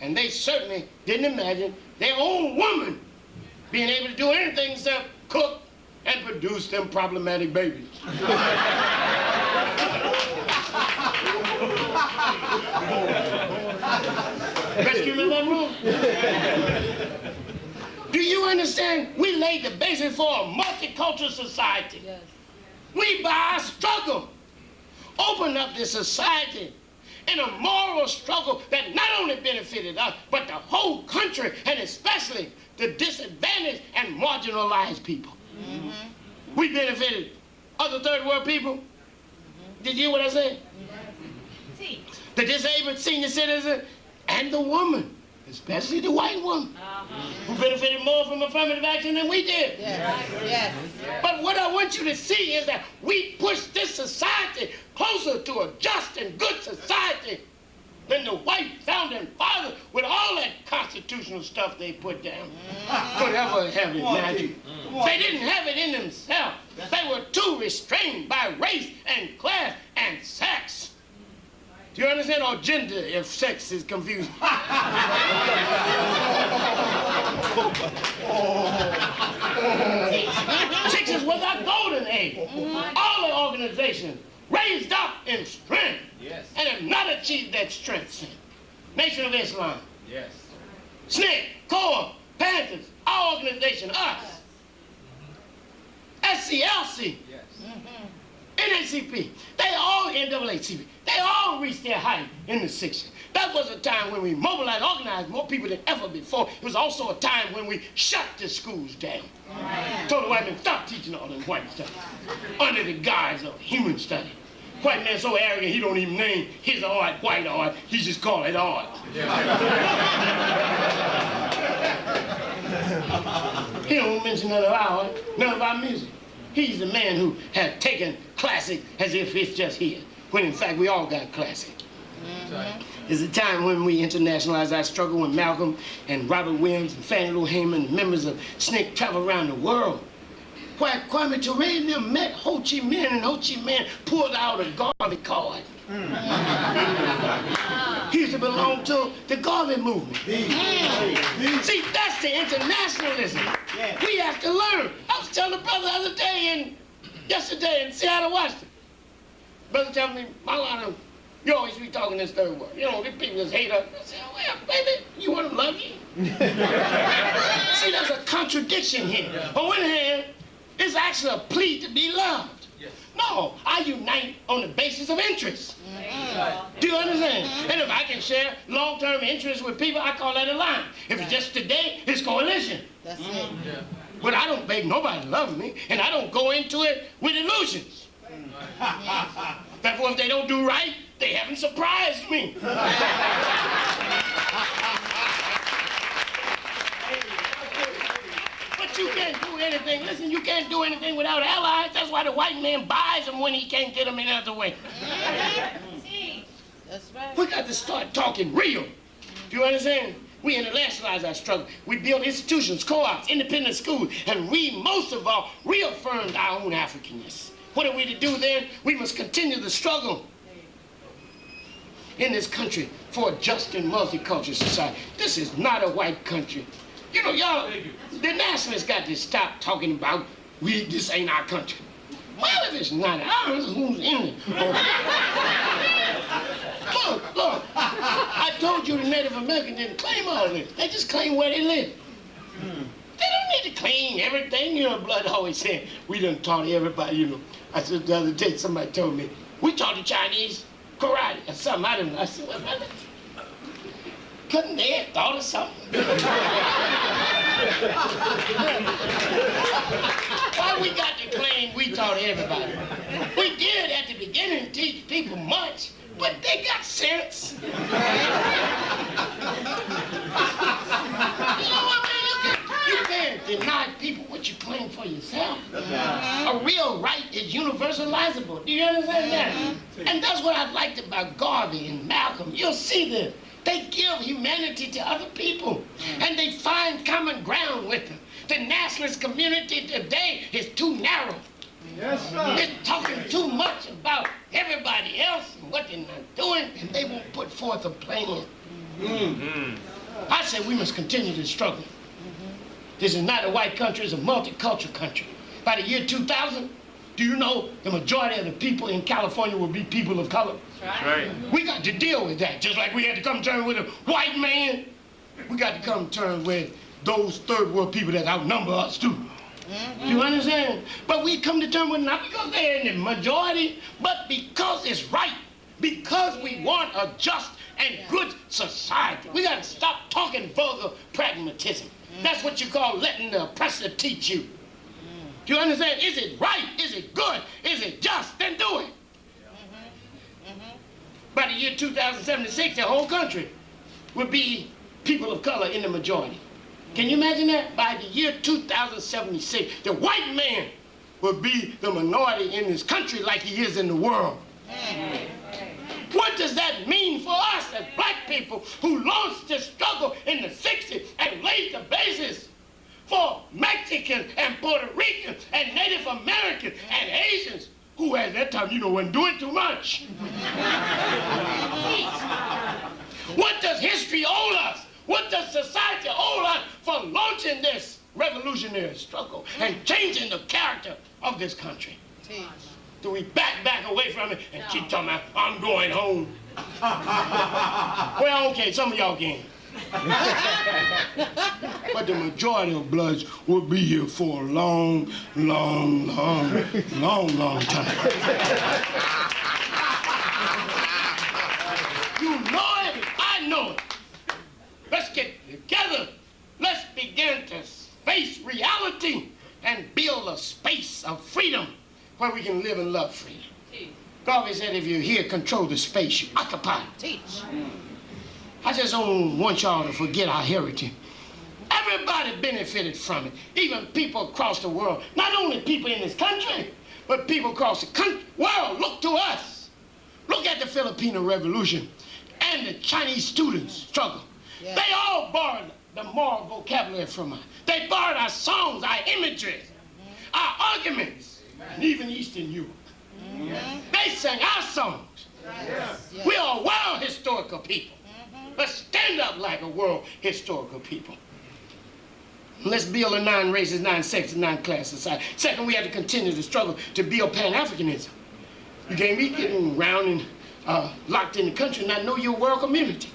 And they certainly didn't imagine their own woman being able to do anything except cook and produce them problematic babies. Rescue me that room. Do you understand? We laid the basis for a multicultural society. Yes. We, by our struggle, opened up this society in a moral struggle that not only benefited us, but the whole country, and especially the disadvantaged and marginalized people. We benefited other third world people. Did you hear what I said? See. The disabled senior citizen and the woman, especially the white woman, who benefited more from affirmative action than we did. Yes. Yes. But what I want you to see is that we pushed this society closer to a just and good society than the white founding fathers, with all that constitutional stuff they put down, could ever have imagined. They didn't have it in themselves. They were too restrained by race and class and sex. Do you understand? Or gender, if sex is confusing. Sixes was our golden age. All the organizations raised up in strength, Yes. and have not achieved that strength. Nation of Islam, Yes. SNCC, CORE, Panthers, our organization, us, SCLC, Yes. NACP, they all, NAACP, they all reached their height in the 60s. That was a time when we mobilized, organized more people than ever before. It was also a time when we shut the schools down. Told the white men, stop teaching all them white stuff under the guise of human study. White man so arrogant he don't even name his art white art. He just call it art. He don't mention none of our art, none of our music. He's the man who has taken classic as if it's just here, when in fact we all got classic. There's a time when we internationalized our struggle when Malcolm and Robert Williams and Fannie Lou Hamer, members of SNCC, traveled around the world. Where Kwame Ture and them met Ho Chi Minh, and Ho Chi Minh pulled out a Garvey card. He used to belong to the Garvey movement. See, that's the internationalism. We have to learn. I was telling the brother the other day yesterday in Seattle, Washington. Brother telling me, Malana, you always be talking this third word. You know, these people just hate us. I said, well, baby, you want to love you? See, there's a contradiction here. On one hand, it's actually a plea to be loved. No, I unite on the basis of interest. Do you understand? And if I can share long-term interests with people, I call that a line. If it's just today, it's coalition. That's it. But I don't beg nobody to love me, and I don't go into it with illusions. Therefore, if they don't do right, they haven't surprised me. But you can't do anything. Listen, you can't do anything without allies. That's why the white man buys them when he can't get them any other way. That's right. We got to start talking real. Do you understand? We internationalize our struggle. We build institutions, co-ops, independent schools, and we, most of all, reaffirmed our own Africanness. What are we to do then? We must continue the struggle in this country for a just and multicultural society. This is not a white country. You know, y'all, the nationalists got to stop talking about this ain't our country. Well, if it's not ours, who's in it? Look, I told you the Native Americans didn't claim all this. They just claim where they live. They don't need to claim everything. You know, Blood always said, we done taught everybody, you know. I said the other day, somebody told me, we taught the Chinese karate or something. I don't know. I said, well, brother, couldn't they have thought of something? Why we got to claim we taught everybody? We did at the beginning teach people much, but they got sense. You know what I mean? You can't deny people what you claim for yourself. A real right is universalizable. Do you understand that? And that's what I liked about Garvey and Malcolm. You'll see this. They give humanity to other people, and they find common ground with them. The nationalist community today is too narrow. Yes, sir. It's talking too much about everybody else and what they're not doing, and they won't put forth a plan. I say we must continue to struggle. This is not a white country, it's a multicultural country. By the year 2000, do you know the majority of the people in California will be people of color? That's right. We got to deal with that, just like we had to come to terms with a white man. We got to come to terms with those third world people that outnumber us too. Do you understand? But we come to terms with not because they're in the majority, but because it's right. Because we want a just and good society. We got to stop talking vulgar pragmatism. That's what you call letting the oppressor teach you. Do you understand? Is it right? Is it good? Is it just? Then do it. By the year 2076, the whole country will be people of color in the majority. Can you imagine that? By the year 2076, the white man will be the minority in this country like he is in the world. What does that mean for us as black people who launched this struggle in the 60s and laid the basis for Mexicans and Puerto Ricans and Native Americans and Asians who at that time, you know, wasn't doing too much? What does history owe us? What does society owe us for launching this revolutionary struggle and changing the character of this country? Do we back away from it and keep talking about, I'm going home? Well, okay, some of y'all can. But the majority of Bloods will be here for a long time. You know it, I know it. Let's get together. Let's begin to face reality and build a space of freedom where we can live and love freedom. Garvey said, if you're here, control the space you occupy. Teach. I just don't want y'all to forget our heritage. Everybody benefited from it, even people across the world. Not only people in this country, but people across the world. Look to us. Look at the Filipino Revolution and the Chinese students' struggle. Yeah. They all borrowed the moral vocabulary from us. They borrowed our songs, our imagery, our arguments, and even Eastern Europe. They sang our songs. Yes. We are a world historical people. Let's stand up like a world historical people. Let's build a non-racist, non-sexist, non-class society. Second, we have to continue the struggle to build Pan-Africanism. You can't be getting around and locked in the country and not know your world community.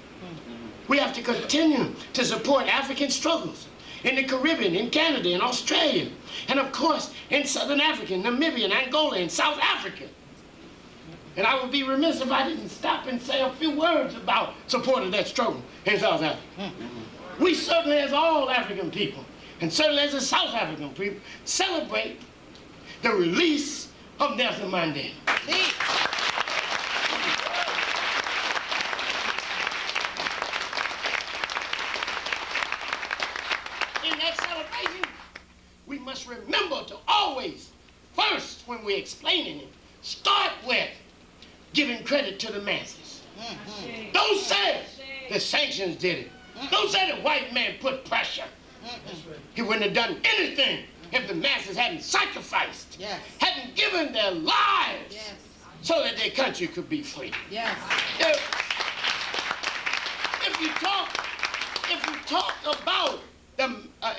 We have to continue to support African struggles in the Caribbean, in Canada, in Australia, and of course in Southern Africa, Namibia, and Angola, and South Africa. And I would be remiss if I didn't stop and say a few words about support of that struggle in South Africa. We certainly, as all African people, and certainly as the South African people, celebrate the release of Nelson Mandela. In that celebration, we must remember to always, first, when we're explaining it, start with giving credit to the masses. Don't say the sanctions did it. Don't say the white man put pressure. He wouldn't have done anything if the masses hadn't sacrificed, hadn't given their lives so that their country could be free. If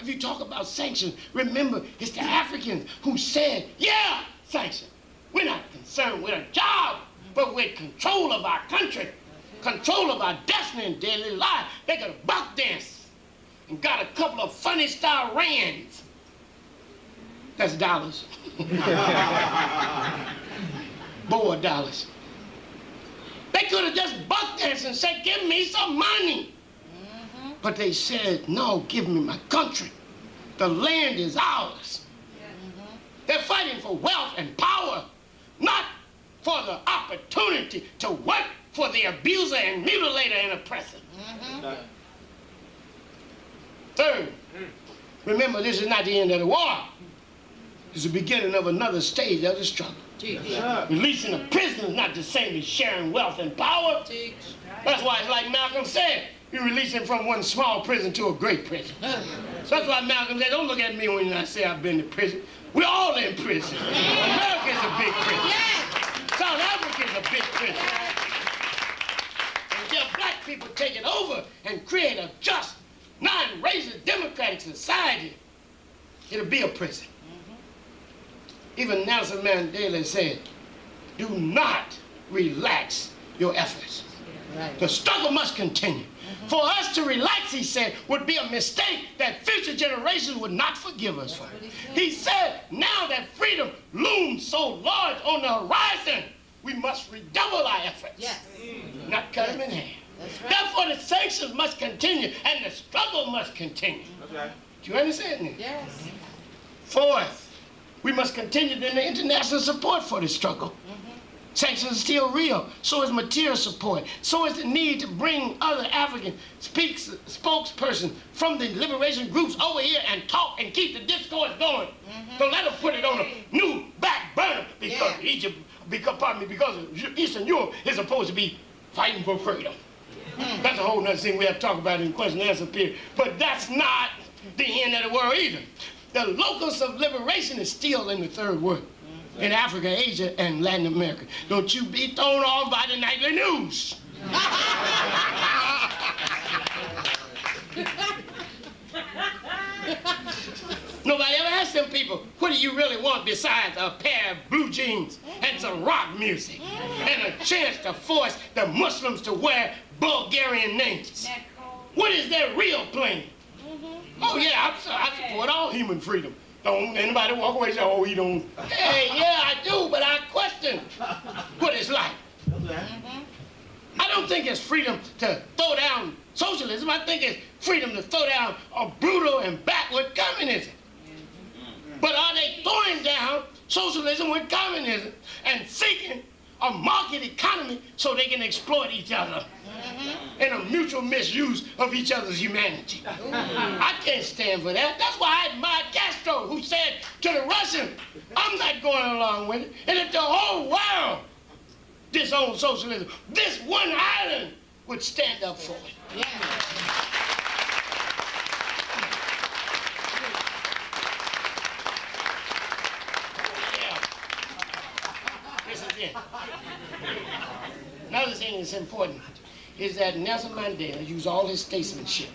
you talk about sanctions, remember it's the Africans who said, yeah, sanctions. We're not concerned with a job, but with control of our country, control of our destiny and daily life. They could have buck danced and got a couple of funny style rands. That's dollars. Boer dollars. They could have just buck danced and said, give me some money. But they said, no, give me my country. The land is ours. They're fighting for wealth and power, not for the opportunity to work for the abuser and mutilator and oppressor. Third, remember, this is not the end of the war. It's the beginning of another stage of the struggle. Releasing a prisoner is not the same as sharing wealth and power. That's why it's like Malcolm said, you release him from one small prison to a great prison. So that's why Malcolm said, don't look at me when I say I've been to prison. We're all in prison. America's a big prison. South Africa's a big prison. Until black people take it over and create a just, non-racist, democratic society, it'll be a prison. Even Nelson Mandela said, do not relax your efforts. The struggle must continue. For us to relax, he said, would be a mistake that future generations would not forgive us for. He said, now that freedom looms so large on the horizon, we must redouble our efforts, not cut them in half. Therefore, the sanctions must continue and the struggle must continue. Do you understand that? Yes. Fourth, we must continue the international support for the struggle. Sanctions are still real. So is material support. So is the need to bring other African spokespersons from the liberation groups over here and talk and keep the discourse going. Don't let them put it on a new back burner because because Eastern Europe is supposed to be fighting for freedom. That's a whole nother thing we have to talk about in the question and answer period. But that's not the end of the world either. The locus of liberation is still in the third world. In Africa, Asia, and Latin America. Don't you be thrown off by the nightly news. Nobody ever asked them people, what do you really want besides a pair of blue jeans and some rock music and a chance to force the Muslims to wear Bulgarian names? What is their real plan? Oh yeah, I support all human freedom. Don't anybody walk away and say, oh, he don't. Hey, yeah, I do, but I question what it's like. I don't think it's freedom to throw down socialism. I think it's freedom to throw down a brutal and backward communism. But are they throwing down socialism with communism and seeking a market economy so they can exploit each other and a mutual misuse of each other's humanity? I can't stand for that. That's why I admire Castro, who said to the Russians, I'm not going along with it. And if the whole world disowned socialism, this one island would stand up for it. This is it. Another thing that's important is that Nelson Mandela used all his statesmanship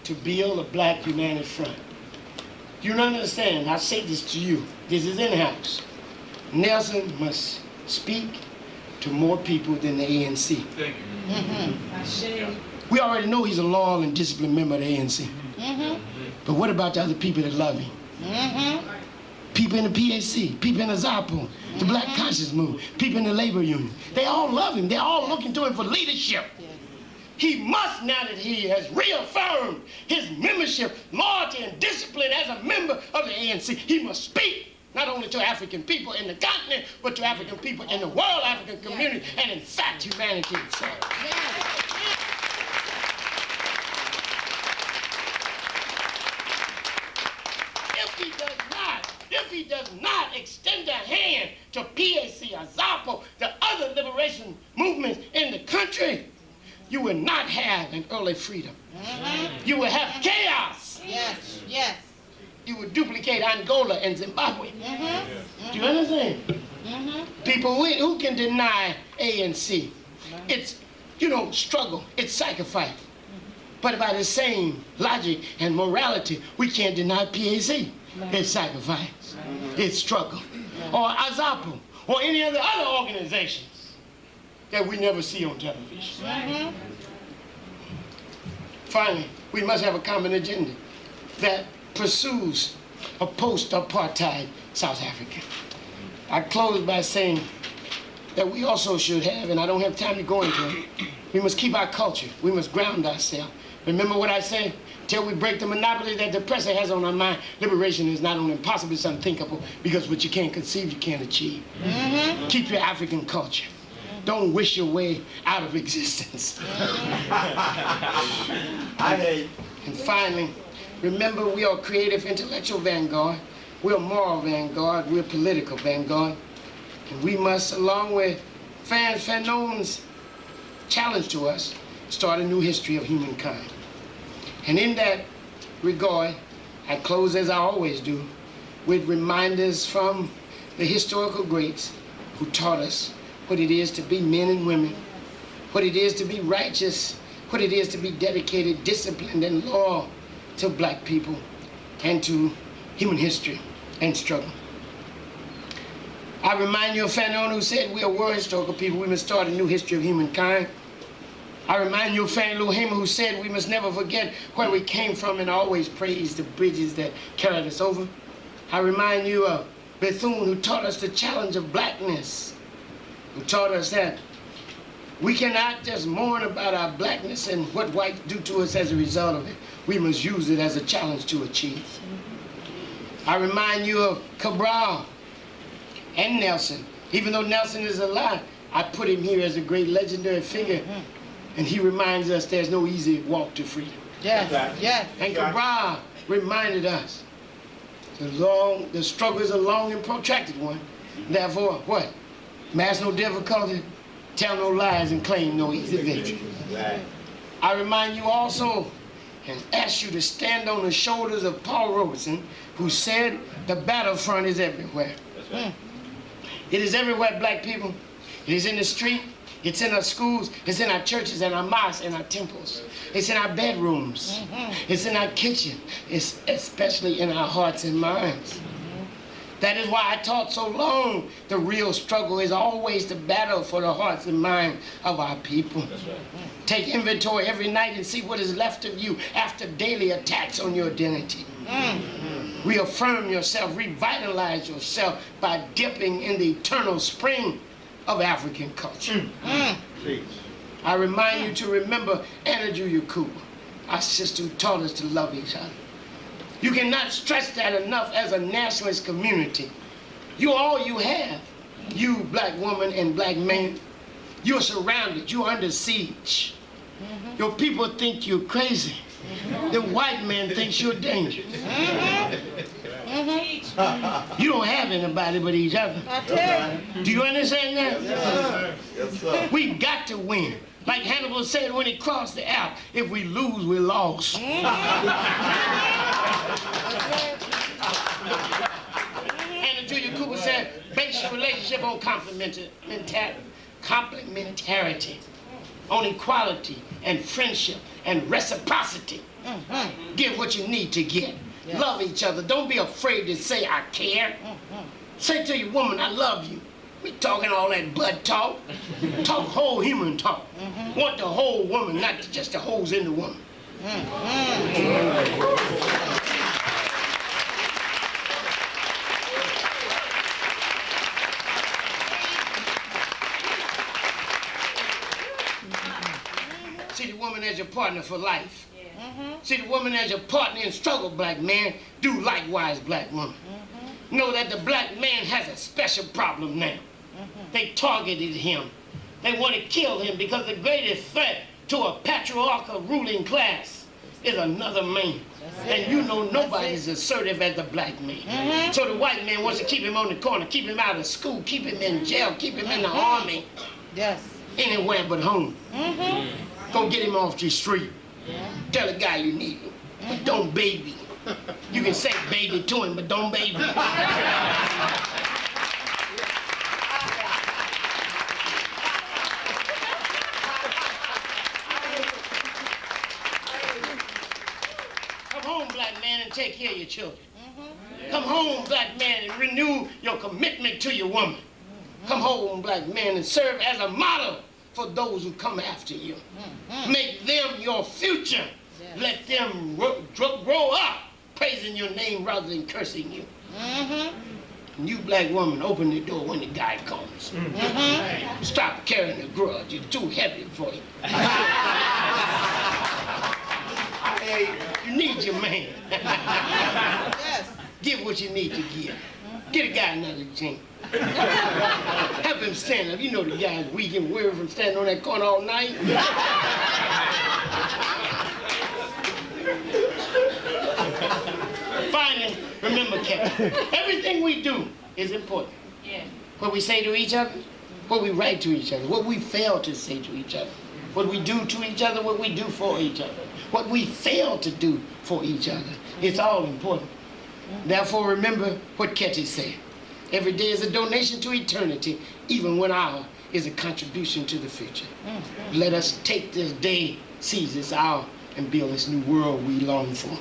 to build a black united front. You don't understand, I say this to you, this is in-house. Nelson must speak to more people than the ANC. Thank you. We already know he's a loyal and disciplined member of the ANC. But what about the other people that love him? People people in the PAC, people in the ZAPO, the Black Conscious Movement, people in the labor union. They all love him. They're all looking to him for leadership. He must, now that he has reaffirmed his membership, loyalty, and discipline as a member of the ANC, he must speak not only to African people in the continent, but to African people in the world, African community, and in fact, humanity itself. If he does not extend a hand to PAC or ZAPO, the other liberation movements in the country, you will not have an early freedom. You will have chaos. Yes, yes. You will duplicate Angola and Zimbabwe. Do you understand? People who can deny ANC, it's, struggle, it's sacrifice. But by the same logic and morality, we can't deny PAC. It's sacrifice, it's struggle. Or AZAPO, or any of the other organizations that we never see on television. Finally, we must have a common agenda that pursues a post-apartheid South Africa. I close by saying that we also should have, and I don't have time to go into it, we must keep our culture. We must ground ourselves. Remember what I said? Till we break the monopoly that the oppressor has on our mind, liberation is not only impossible, it's unthinkable, because what you can't conceive, you can't achieve. Keep your African culture. Don't wish your way out of existence. And finally, remember, we are creative, intellectual vanguard. We're moral vanguard. We're political vanguard. And we must, along with Fanon's challenge to us, start a new history of humankind. And in that regard, I close as I always do, with reminders from the historical greats who taught us what it is to be men and women, what it is to be righteous, what it is to be dedicated, disciplined, and loyal to black people and to human history and struggle. I remind you of Fanon, who said we are world historical people, we must start a new history of humankind. I remind you of Fannie Lou Hamer, who said we must never forget where we came from and always praise the bridges that carried us over. I remind you of Bethune, who taught us the challenge of blackness, who taught us that we cannot just mourn about our blackness and what whites do to us as a result of it. We must use it as a challenge to achieve. I remind you of Cabral and Nelson. Even though Nelson is alive, I put him here as a great legendary figure. And he reminds us there's no easy walk to freedom. Yes, yes. And Cabral reminded us the struggle is a long and protracted one. Therefore, what? Mask no difficulty, tell no lies, and claim no easy victory. I remind you also and ask you to stand on the shoulders of Paul Robeson, who said the battlefront is everywhere. It is everywhere, black people. It is in the street. It's in our schools, it's in our churches and our mosques and our temples. It's in our bedrooms. It's in our kitchen. It's especially in our hearts and minds. That is why I taught so long the real struggle is always the battle for the hearts and minds of our people. Take inventory every night and see what is left of you after daily attacks on your identity. Reaffirm yourself, revitalize yourself by dipping in the eternal spring of African culture. I remind you to remember Anna Yakuba, our sister who taught us to love each other. You cannot stress that enough as a nationalist community. You all you have, you black woman and black man, you're surrounded, you're under siege. Your people think you're crazy. The white man thinks you're dangerous. You don't have anybody but each other. I tell you. Do you understand that? Yes, sir. Yes, sir. We got to win. Like Hannibal said when he crossed the Alps, if we lose, we're lost. Hannah Yakuba said, base your relationship on complementarity, on equality and friendship and reciprocity. Give what you need to get. Yes. Love each other. Don't be afraid to say, I care. Say to your woman, I love you. We talking all that blood talk. Talk whole human talk. Want the whole woman, not just the holes in the woman. your partner for life. See the woman as your partner in struggle, black man. Do likewise, black woman. Know that the black man has a special problem now. They targeted him. They want to kill him because the greatest threat to a patriarchal ruling class is another man. And you know nobody's assertive as the black man. So the white man wants to keep him on the corner, keep him out of school, keep him in jail, keep him in the army. Yes. Anywhere but home. Go get him off the street. Tell the guy you need him, but don't baby. You can say baby to him, but don't baby. Come home, black man, and take care of your children. Come home, black man, and renew your commitment to your woman. Come home, black man, and serve as a model for those who come after you. Make them your future. Let them grow up praising your name rather than cursing you. And you, black woman, open the door when the guy comes. Stop carrying a grudge. It's too heavy for you. You need your man. Give what you need to give. Get a guy another chance. Help him stand up. You know the guy's weak and weary from standing on that corner all night. Finally, remember, Captain, everything we do is important. What we say to each other, what we write to each other, what we fail to say to each other, what we do to each other, what we do for each other, what we fail to do for each other. It's all important. Therefore, remember what Ketty said. Every day is a donation to eternity, even one hour is a contribution to the future. Let us take this day, seize this hour, and build this new world we long for.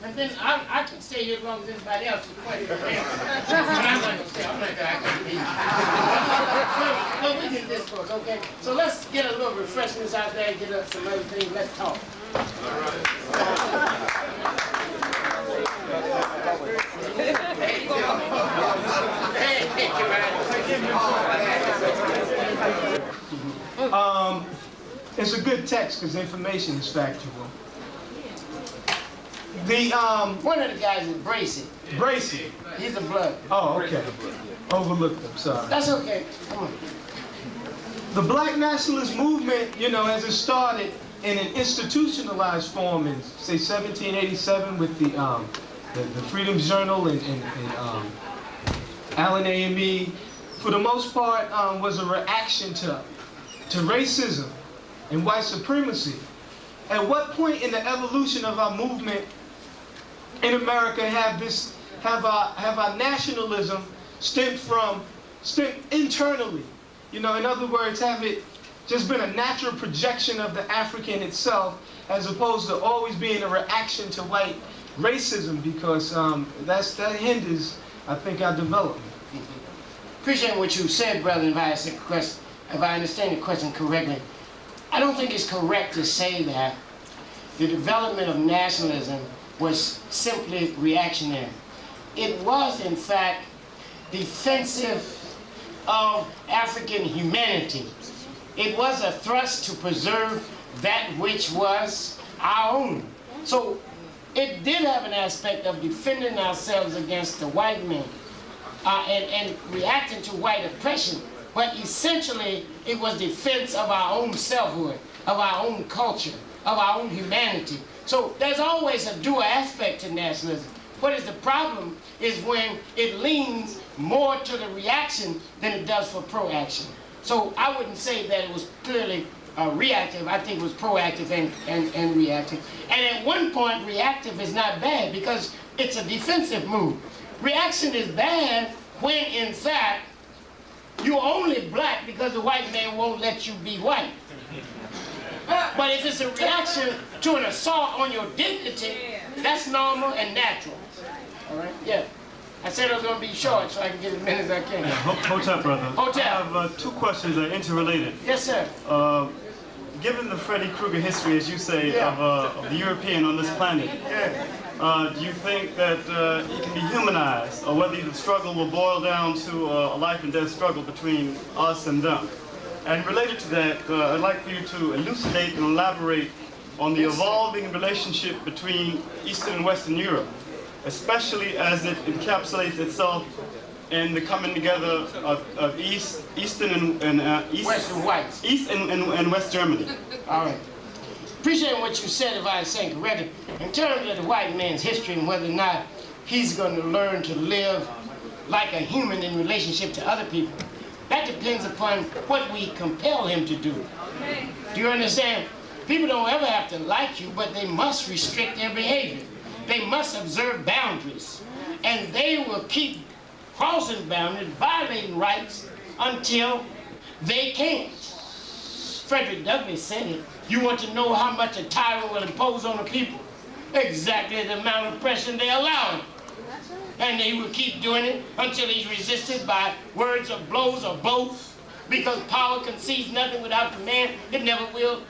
And then I can stay here as long as anybody else is quite but I'm not going to stay. I'm not going to well, we can discourse, okay? So let's get a little refreshments out there and get up some other things. Let's talk. It's a good text because information is factual. One of the guys is Bracy. Bracy. He's a blood. Oh, okay. Overlooked him, sorry. That's okay. Come on. The black nationalist movement, you know, as it started in an institutionalized form in, say, 1787 with the Freedom Journal and Allen AME, for the most part, was a reaction to racism and white supremacy. At what point in the evolution of our movement in America have our nationalism stemmed internally? You know, in other words, have it just been a natural projection of the African itself, as opposed to always being a reaction to white racism? Because that hinders, I think, our development. Appreciate what you said, brother. If I understand the question correctly, I don't think it's correct to say that the development of nationalism was simply reactionary. It was, in fact, defensive of African humanity. It was a thrust to preserve that which was our own. So it did have an aspect of defending ourselves against the white man and reacting to white oppression. But essentially, it was defense of our own selfhood, of our own culture, of our own humanity. So there's always a dual aspect to nationalism. What is the problem is when it leans more to the reaction than it does for proaction. So I wouldn't say that it was clearly reactive. I think it was proactive and reactive. And at one point, reactive is not bad because it's a defensive move. Reaction is bad when, in fact, you're only black because the white man won't let you be white. But if it's a reaction to an assault on your dignity, that's normal and natural. All right? Yeah. I said I was going to be short so I can get as many as I can. Hold up, brother. Hold I up. have two questions that are interrelated. Yes, sir. Given the Freddy Krueger history, as you say, of the European on this planet, do you think that it can be humanized, or whether the struggle will boil down to a life and death struggle between us and them? And related to that, I'd like for you to elucidate and elaborate on the evolving relationship between Eastern and Western Europe, especially as it encapsulates itself in the coming together of Eastern and Western whites. East and West Germany. All right. Appreciate what you said, if I was saying correctly, in terms of the white man's history and whether or not he's going to learn to live like a human in relationship to other people. That depends upon what we compel him to do. Do you understand? People don't ever have to like you, but they must restrict their behavior. They must observe boundaries. And they will keep crossing boundaries, violating rights, until they can't. Frederick Douglass said it. You want to know how much a tyrant will impose on the people? Exactly the amount of oppression they allow him. And they will keep doing it until he's resisted by words or blows or both, because power concedes nothing without command. It never will.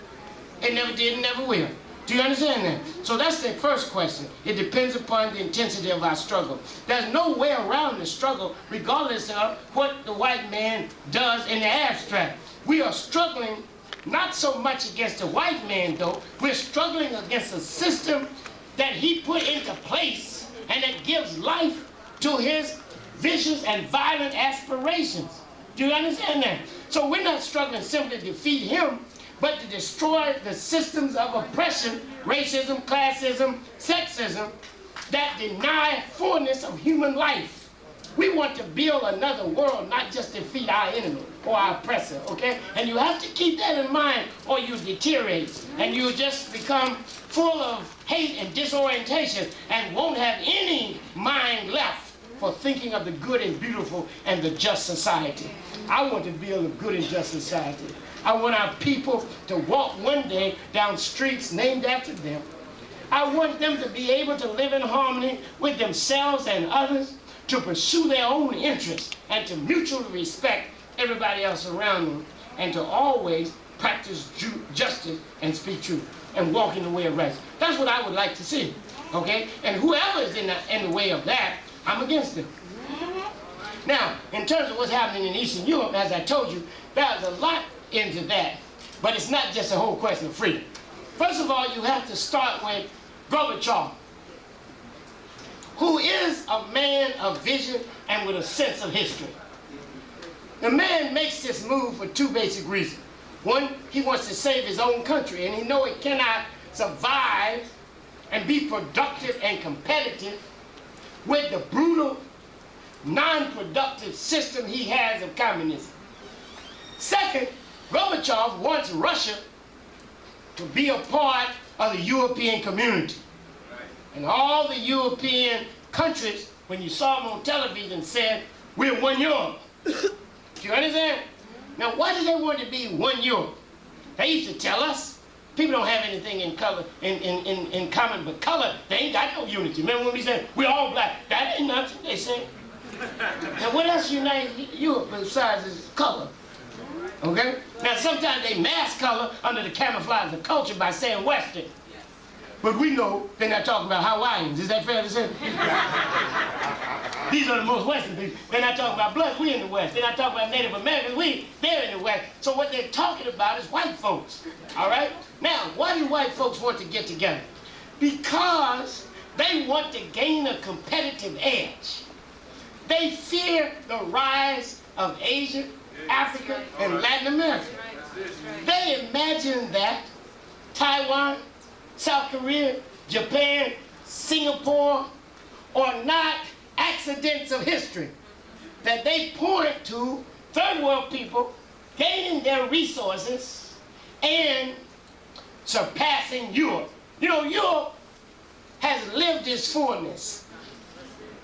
It never did and never will. Do you understand that? So that's the first question. It depends upon the intensity of our struggle. There's no way around the struggle, regardless of what the white man does in the abstract. We are struggling not so much against the white man, though. We're struggling against a system that he put into place and that gives life to his vicious and violent aspirations. Do you understand that? So we're not struggling simply to defeat him, but to destroy the systems of oppression, racism, classism, sexism, that deny fullness of human life. We want to build another world, not just defeat our enemy or our oppressor, okay? And you have to keep that in mind, or you deteriorate, and you just become full of hate and disorientation and won't have any mind left for thinking of the good and beautiful and the just society. I want to build a good and just society. I want our people to walk one day down streets named after them. I want them to be able to live in harmony with themselves and others, to pursue their own interests, and to mutually respect everybody else around them, and to always practice justice and speak truth and walk in the way of right. That's what I would like to see, okay? And whoever is in the way of that, I'm against it. Now, in terms of what's happening in Eastern Europe, as I told you, there's a lot into that, but it's not just a whole question of freedom. First of all, you have to start with Gorbachev, who is a man of vision and with a sense of history. The man makes this move for two basic reasons. One, he wants to save his own country, and he knows it cannot survive and be productive and competitive with the brutal, non-productive system he has of communism. Second, Gorbachev wants Russia to be a part of the European community. And all the European countries, when you saw them on television, said, we're one Europe. Do you understand? Now, why do they want to be one Europe? They used to tell us, people don't have anything in color, in common but color. They ain't got no unity. Remember when we said, we're all black? That ain't nothing, they said. Now, what else unites Europe besides its color? Okay? Now, sometimes they mask color under the camouflage of culture by saying Western. But we know they're not talking about Hawaiians. Is that fair to say? These are the most Western people. They're not talking about bloods. We in the West. They're not talking about Native Americans. They're in the West. So what they're talking about is white folks. All right? Now, why do white folks want to get together? Because they want to gain a competitive edge. They fear the rise of Asia, Africa, and Latin America. They imagine that Taiwan, South Korea, Japan, Singapore are not accidents of history. That they point to third world people gaining their resources and surpassing Europe. You know, Europe has lived its fullness.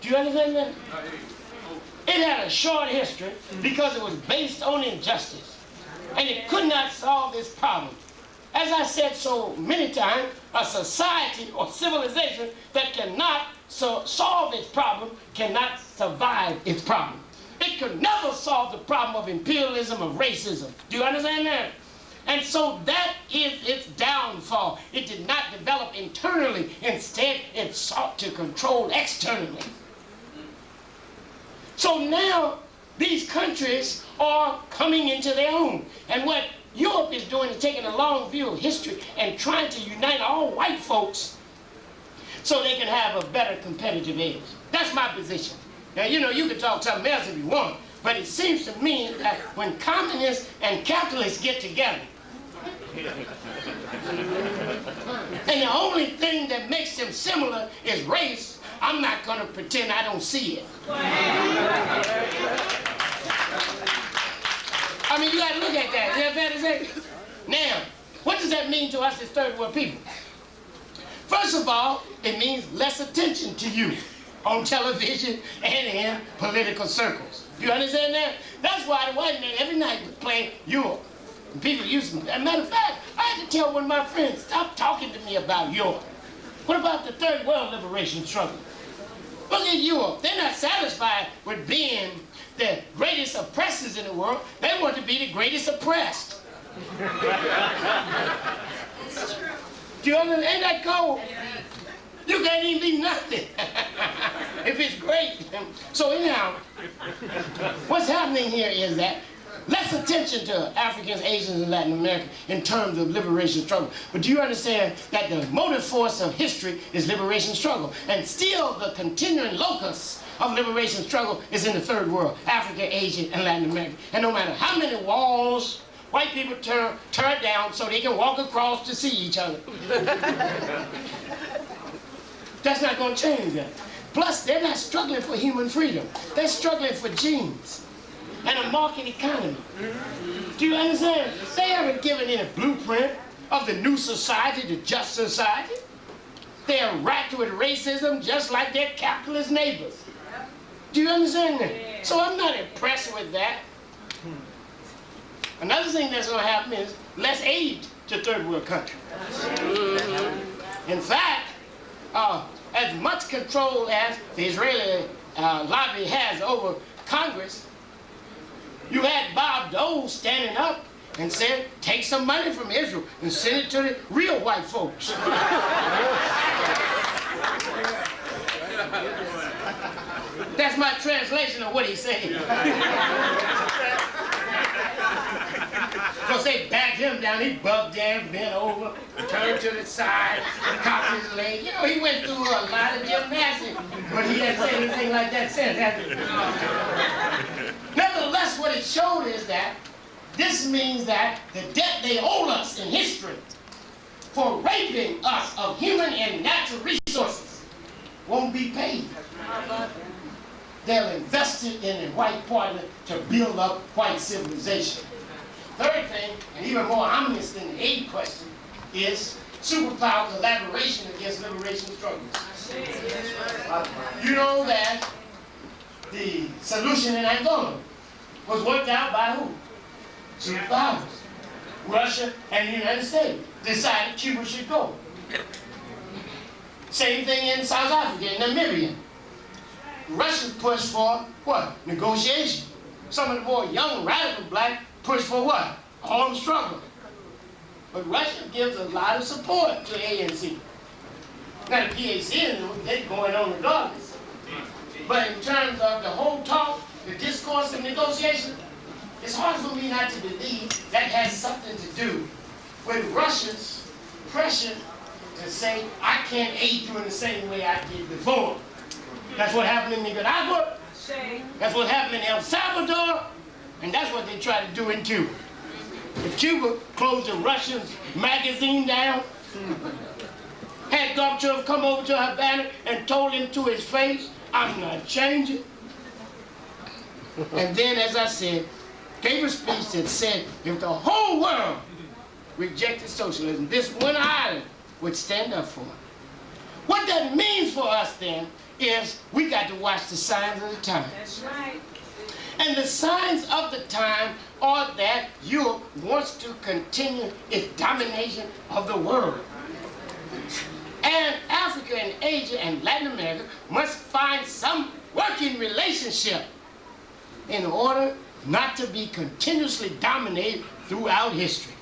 Do you understand that? It had a short history because it was based on injustice. And it could not solve this problem as I said so many times, a society or civilization that cannot solve its problem cannot survive its problem. It could never solve the problem of imperialism, of racism. Do you understand that? And so that is its downfall. It did not develop internally. Instead, it sought to control externally. So now, these countries are coming into their own. And what Europe is doing is taking a long view of history and trying to unite all white folks so they can have a better competitive edge. That's my position. Now, you know, you can talk something else if you want, but it seems to me that when communists and capitalists get together, and the only thing that makes them similar is race, I'm not going to pretend I don't see it. I mean, you got to look at that. Is that fair to say? Now, what does that mean to us as third world people? First of all, it means less attention to you on television and in political circles. You understand that? That's why the white man every night would play Europe. And people used to, as a matter of fact, I had to tell one of my friends, stop talking to me about Europe. What about the third world liberation struggle? Look at Europe. They're not satisfied with being the greatest oppressors in the world. They want to be the greatest oppressed. Do you understand? Ain't that cold? You can't even be nothing if it's great. So anyhow, what's happening here is that less attention to Africans, Asians, and Latin America in terms of liberation struggle. But do you understand that the motive force of history is liberation struggle? And still the continuing locus of liberation struggle is in the third world, Africa, Asia, and Latin America. And no matter how many walls white people tear down so they can walk across to see each other, that's not going to change that. Plus, they're not struggling for human freedom. They're struggling for genes and a market economy. Do you understand? They haven't given any blueprint of the new society, the just society. They are racked with racism just like their capitalist neighbors. Do you understand that? So I'm not impressed with that. Another thing that's going to happen is less aid to third world countries. In fact, as much control as the Israeli lobby has over Congress, you had Bob Dole standing up and said, take some money from Israel and send it to the real white folks. That's my translation of what he said. Because they backed him down, he bugged down, bent over, turned to the side, cocked his leg. You know, he went through a lot of gymnastics, but he hasn't said anything like that since, has he? Nevertheless, what it showed is that this means that the debt they owe us in history for raping us of human and natural resources won't be paid. They're invested in the white partner to build up white civilization. Third thing, and even more ominous than the aid question, is superpower collaboration against liberation struggles. You know that the solution in Angola was worked out by who? Superpowers. Russia and the United States decided Cuba should go. Same thing in South Africa, in Namibia. Russia pushed for what? Negotiation. Some of the more young radical black pushed for what? Armed struggle. But Russia gives a lot of support to ANC. Now the PAC, they're going on regardless. But in terms of the whole talk, the discourse of negotiation, it's hard for me not to believe that has something to do with Russia's pressure to say, I can't aid you in the same way I did before. That's what happened in Nicaragua. That's what happened in El Salvador. And that's what they try to do in Cuba. If Cuba closed the Russians' magazine down, had Gorbachev come over to Havana and told him to his face, I'm not changing. And then, as I said, gave a speech that said, if the whole world rejected socialism, this one island would stand up for it. What that means for us then is we got to watch the signs of the times. That's right. And the signs of the time are that Europe wants to continue its domination of the world. And Africa and Asia and Latin America must find some working relationship in order not to be continuously dominated throughout history.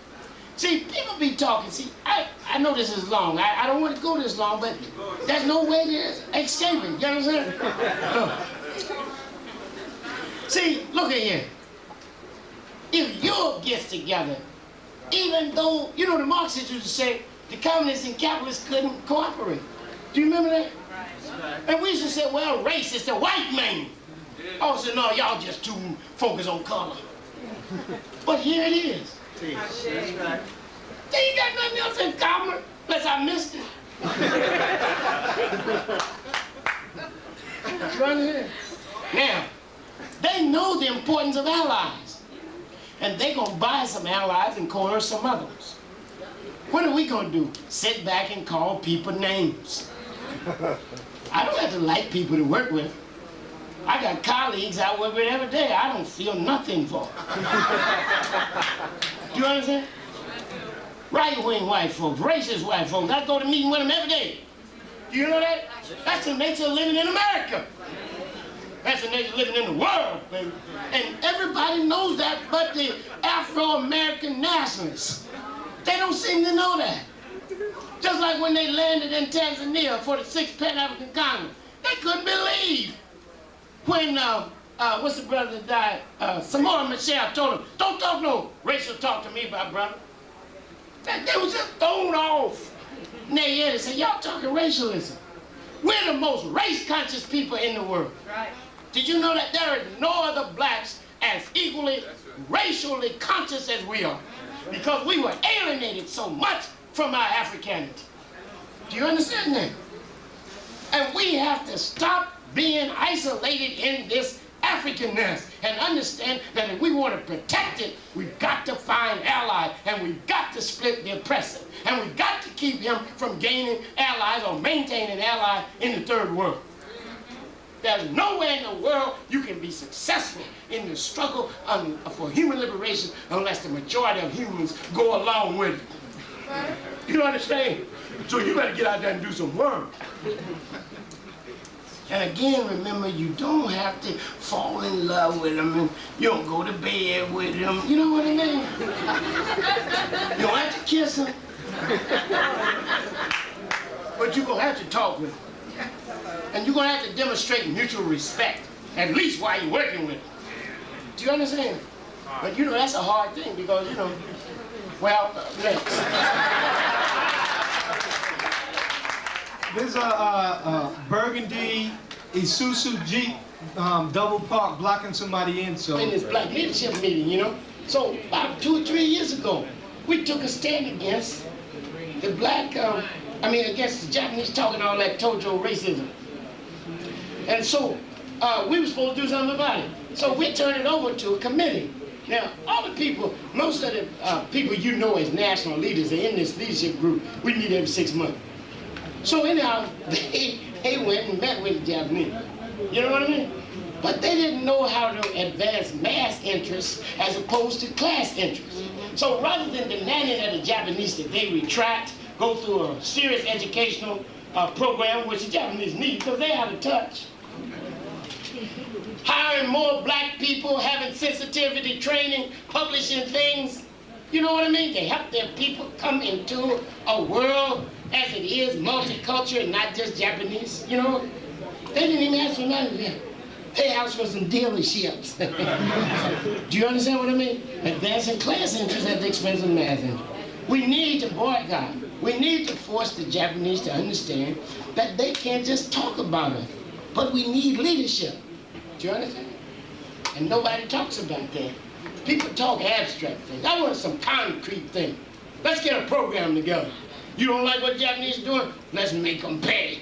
See, people be talking. See, I know this is long. I don't want to go this long, but there's no way to escape it. You understand? See, look at here. If Europe gets together, even though, you know, the Marxists used to say the communists and capitalists couldn't cooperate. Do you remember that? Right. And we used to say, well, race is the white man. Oh, so no, y'all just too focused on color. But here it is. That's right. They ain't got nothing else in common unless I missed it. You understand? Now, they know the importance of allies. And they're going to buy some allies and coerce some others. What are we going to do? Sit back and call people names. I don't have to like people to work with. I got colleagues I work with every day. I don't feel nothing for. Do you understand? Right-wing white folks, racist white folks, I go to meeting with them every day. Do you know that? That's the nature of living in America. That's the nature of living in the world, baby. And everybody knows that but the Afro-American nationalists. They don't seem to know that. Just like when they landed in Tanzania for the 6th Pan-African Congress. They couldn't believe when, what's the brother that died? Samora Michelle told him, don't talk no racial talk to me about brother. They was just thrown off. And they said, y'all talking racialism. We're the most race-conscious people in the world. Right. Did you know that there are no other blacks as equally racially conscious as we are? Because we were alienated so much from our Africanity. Do you understand that? And we have to stop being isolated in this Africanness and understand that if we want to protect it, we've got to find allies and we've got to split the oppressor. And we've got to keep him from gaining allies or maintaining allies in the third world. There's nowhere in the world you can be successful in the struggle for human liberation unless the majority of humans go along with it. You understand? So you better get out there and do some work. And again, remember, you don't have to fall in love with them and you don't go to bed with them. You know what I mean? You don't have to kiss them. But you're going to have to talk with them. And you're going to have to demonstrate mutual respect, at least while you're working with them. Do you understand? But you know, that's a hard thing because, you know, well, next. There's a Burgundy Isuzu Jeep double park blocking somebody in, so. In this black leadership meeting, you know. So about 2 or 3 years ago, we took a stand against the black, against the Japanese talking all that Tojo racism. And so we were supposed to do something about it. So we turned it over to a committee. Now, all the people, most of the people you know as national leaders are in this leadership group. We meet every 6 months. So anyhow, they went and met with the Japanese. You know what I mean? But they didn't know how to advance mass interests as opposed to class interests. So rather than demanding of the Japanese that they retract, go through a serious educational program, which the Japanese need because they out of touch. Hiring more black people, having sensitivity training, publishing things. You know what I mean? They help their people come into a world as it is, multicultural, and not just Japanese. You know? They didn't even ask for none of that. They asked for some dealerships. Do you understand what I mean? Advancing class interests at the expense of mass interests. We need to boycott. We need to force the Japanese to understand that they can't just talk about it, but we need leadership. Do you understand? And nobody talks about that. People talk abstract things. I want some concrete thing. Let's get a program together. You don't like what the Japanese are doing? Let's make them pay.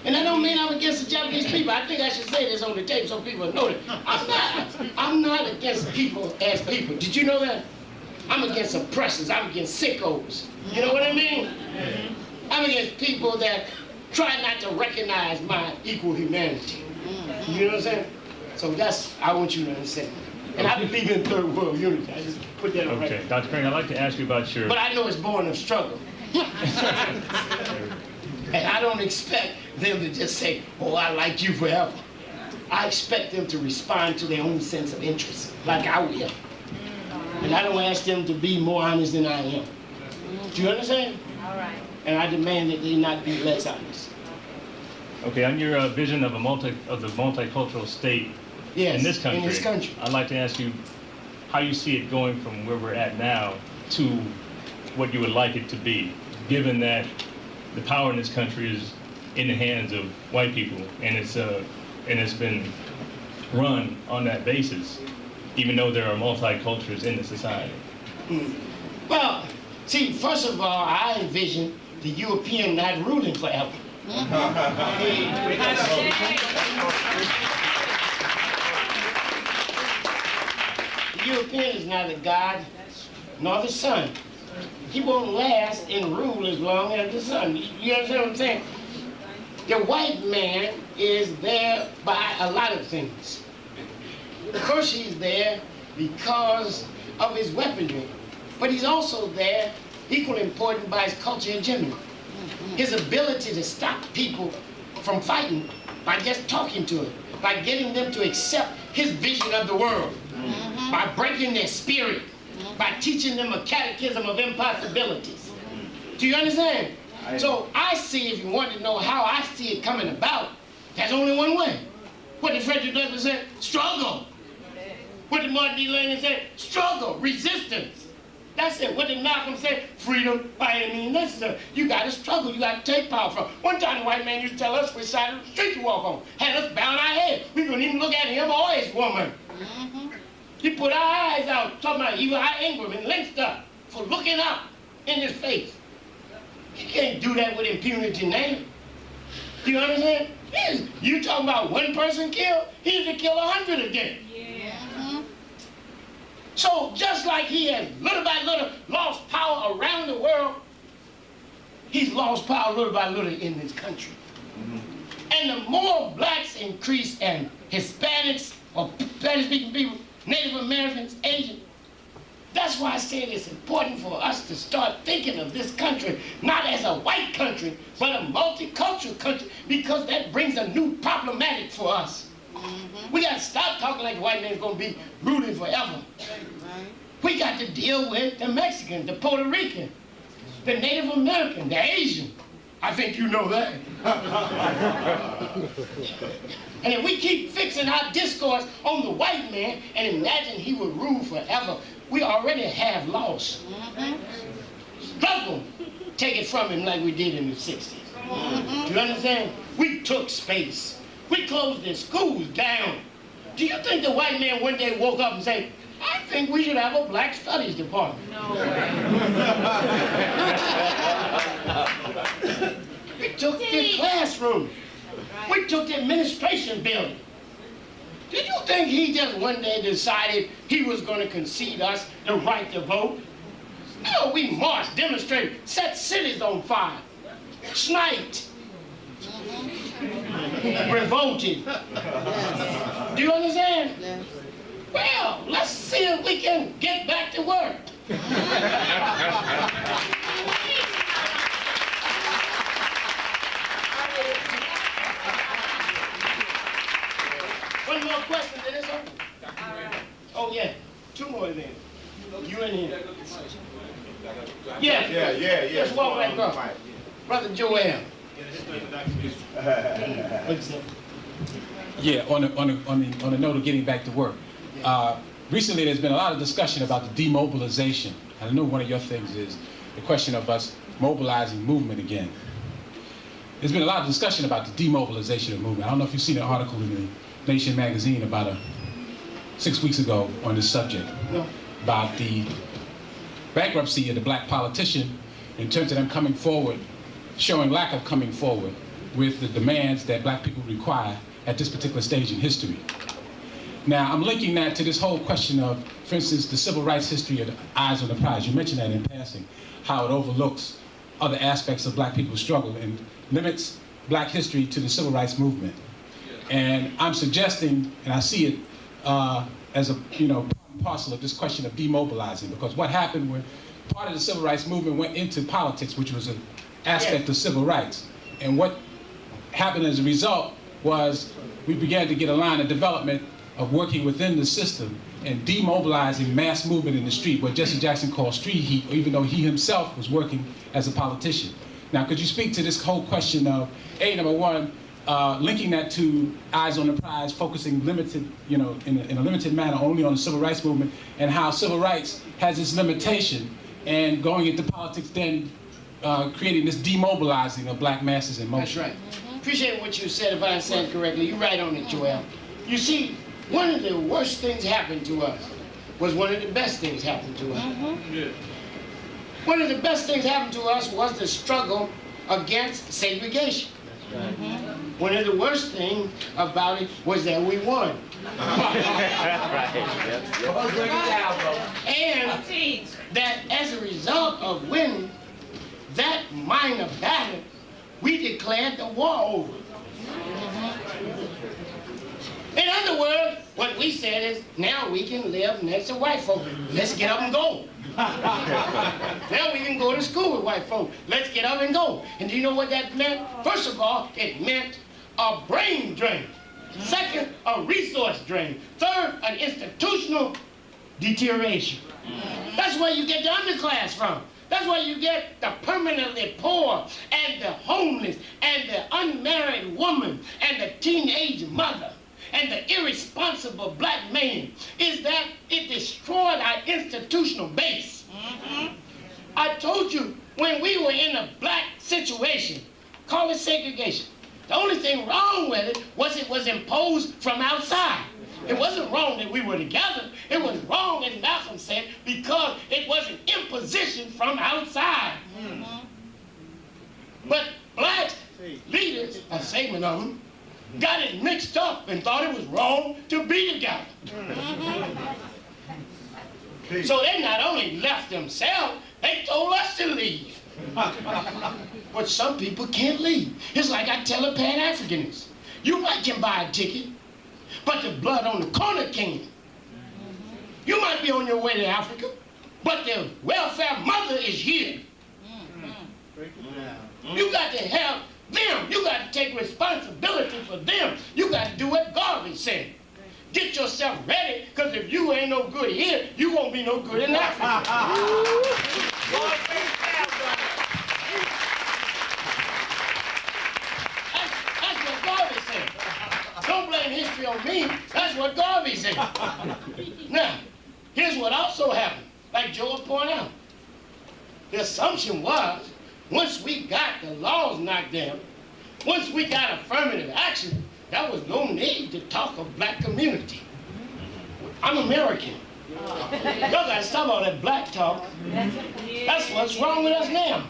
And I don't mean I'm against the Japanese people. I think I should say this on the tape so people know that. I'm not against people as people. Did you know that? I'm against oppressors. I'm against sickos. You know what I mean? I'm against people that try not to recognize my equal humanity. You know what I'm saying? So I want you to understand. And I believe in third world unity. I just put that on Okay, record. Dr. Karenga, I'd like to ask you about your... But I know it's born of struggle. And I don't expect them to just say, oh, I like you forever. I expect them to respond to their own sense of interest, like I will. And I don't ask them to be more honest than I am. Do you understand? All right. And I demand that they not be less honest. Okay, on your vision of the multicultural state Yes, in this country, I'd I'd like to ask you how you see it going from where we're at now to what you would like it to be, given that the power in this country is in the hands of white people, and it's been run on that basis, even though there are multicultures in the society. Well, see, first of all, I envision the European not ruling forever. The European is neither God nor the Son. He won't last and rule as long as the Son. You understand what I'm saying? The white man is there by a lot of things. First, he's there because of his weaponry, but he's also there, equally important, by his culture hegemony. His ability to stop people from fighting by just talking to him, by getting them to accept his vision of the world, by breaking their spirit, by teaching them a catechism of impossibilities. Do you understand? So I see, if you want to know how I see it coming about, there's only one way. What did Frederick Douglass say? Struggle. What did Martin D. Lenin say? Struggle, resistance. That's it. What did Malcolm say? Freedom by any means necessary. You got to struggle. You got to take power from. One time the white man used to tell us which side of the street to walk on. Had us bowing our head. We couldn't even look at him or his woman. He put our eyes out, talking about Evil High Ingram and Linkster for looking up in his face. You can't do that with impunity now. Do you understand? You talking about one person killed, he had to kill 100 again. So just like he has little by little lost power around the world, he's lost power little by little in this country. And the more blacks increase and Hispanics or Spanish-speaking people, Native Americans, Asians, that's why I said it's important for us to start thinking of this country not as a white country, but a multicultural country, because that brings a new problematic for us. We got to stop talking like the white man's going to be ruling forever. We got to deal with the Mexican, the Puerto Rican, the Native American, the Asian. I think you know that. And if we keep fixing our discourse on the white man and imagine he would rule forever, we already have lost. Struggle, take it from him like we did in the 60s. Do you understand? We took space. We closed the schools down. Do you think the white man one day woke up and said, I think we should have a black studies department? No. We took the classroom. We took the administration building. Did you think he just one day decided he was going to concede us the right to vote? No, we marched, demonstrated, set cities on fire, sniped, revolted. Do you understand? Well, let's see if we can get back to work. One more question, Dennis. Oh, yeah. Two more then. You in here. Yeah. Just walk right across. Brother Joel. Yeah, on the note of getting back to work. Recently, there's been a lot of discussion about the demobilization. And I know one of your things is the question of us mobilizing movement again. There's been a lot of discussion about the demobilization of movement. I don't know if you've seen an article in the Nation magazine about 6 weeks ago on this subject, about the bankruptcy of the black politician in terms of them coming forward, showing lack of coming forward with the demands that black people require at this particular stage in history. Now, I'm linking that to this whole question of, for instance, the civil rights history of Eyes on the Prize. You mentioned that in passing, how it overlooks other aspects of black people's struggle and limits black history to the civil rights movement. And I'm suggesting, and I see it as a parcel of this question of demobilizing, because what happened when part of the civil rights movement went into politics, which was an aspect of civil rights, and what happened as a result was we began to get a line of development of working within the system and demobilizing mass movement in the street, what Jesse Jackson called street heat, even though he himself was working as a politician. Now, could you speak to this whole question of, number one, linking that to Eyes on the Prize, focusing limited, in a limited manner only on the civil rights movement, and how civil rights has its limitation, and going into politics then creating this demobilizing of black masses in motion. That's right. Appreciate what you said, if I understand correctly. You're right on it, Joel. You see, one of the worst things happened to us was one of the best things happened to us. Yeah. One of the best things happened to us was the struggle against segregation. One of the worst things about it was that we won. And that as a result of winning that minor battle, we declared the war over. In other words, what we said is, now we can live next to white folk. Let's get up and go. Now we can go to school with white folk. Let's get up and go. And do you know what that meant? First of all, it meant a brain drain. Second, a resource drain. Third, an institutional deterioration. That's where you get the underclass from. That's where you get the permanently poor and the homeless and the unmarried woman and the teenage mother and the irresponsible black man, is that it destroyed our institutional base. I told you, when we were in a black situation, call it segregation. The only thing wrong with it was imposed from outside. It wasn't wrong that we were together. It was wrong, as Malcolm said, because it was an imposition from outside. But black leaders, a segment of them, got it mixed up and thought it was wrong to be together. So they not only left themselves, they told us to leave. But some people can't leave. It's like I tell a Pan-Africanist, you might can buy a ticket, but the blood on the corner can't. You might be on your way to Africa, but the welfare mother is here. You got to help them. You got to take responsibility for them. You got to do what Garvey said. Get yourself ready, because if you ain't no good here, you won't be no good in Africa. That's what Garvey said. Don't blame history on me. That's what Garvey said. Now, here's what also happened, like Joel pointed out. The assumption was, once we got the laws knocked down, once we got affirmative action, there was no need to talk of black community. I'm American. Y'all got to stop all that black talk. That's what's wrong with us now.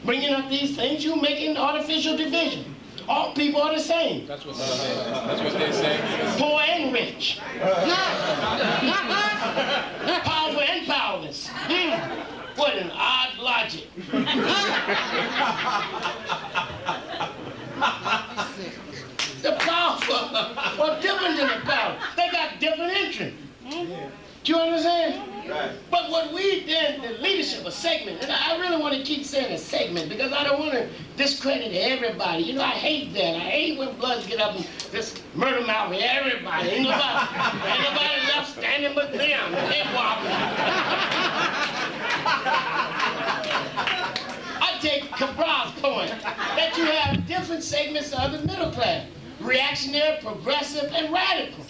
Bringing up these things, you making artificial division. All people are the same. That's what they're saying. Poor and rich. Powerful and powerless. What an odd logic. The powerful are different than the powerful. They got different interests. Do you understand? Right. But what we did, the leadership, a segment, and I really want to keep saying a segment because I don't want to discredit everybody. You know, I hate that. I hate when bloods get up and just murder mouth everybody. Ain't nobody left standing but them. They wobbling. I take Cabral's point that you have different segments of the middle class. Reactionary, progressive, and radical.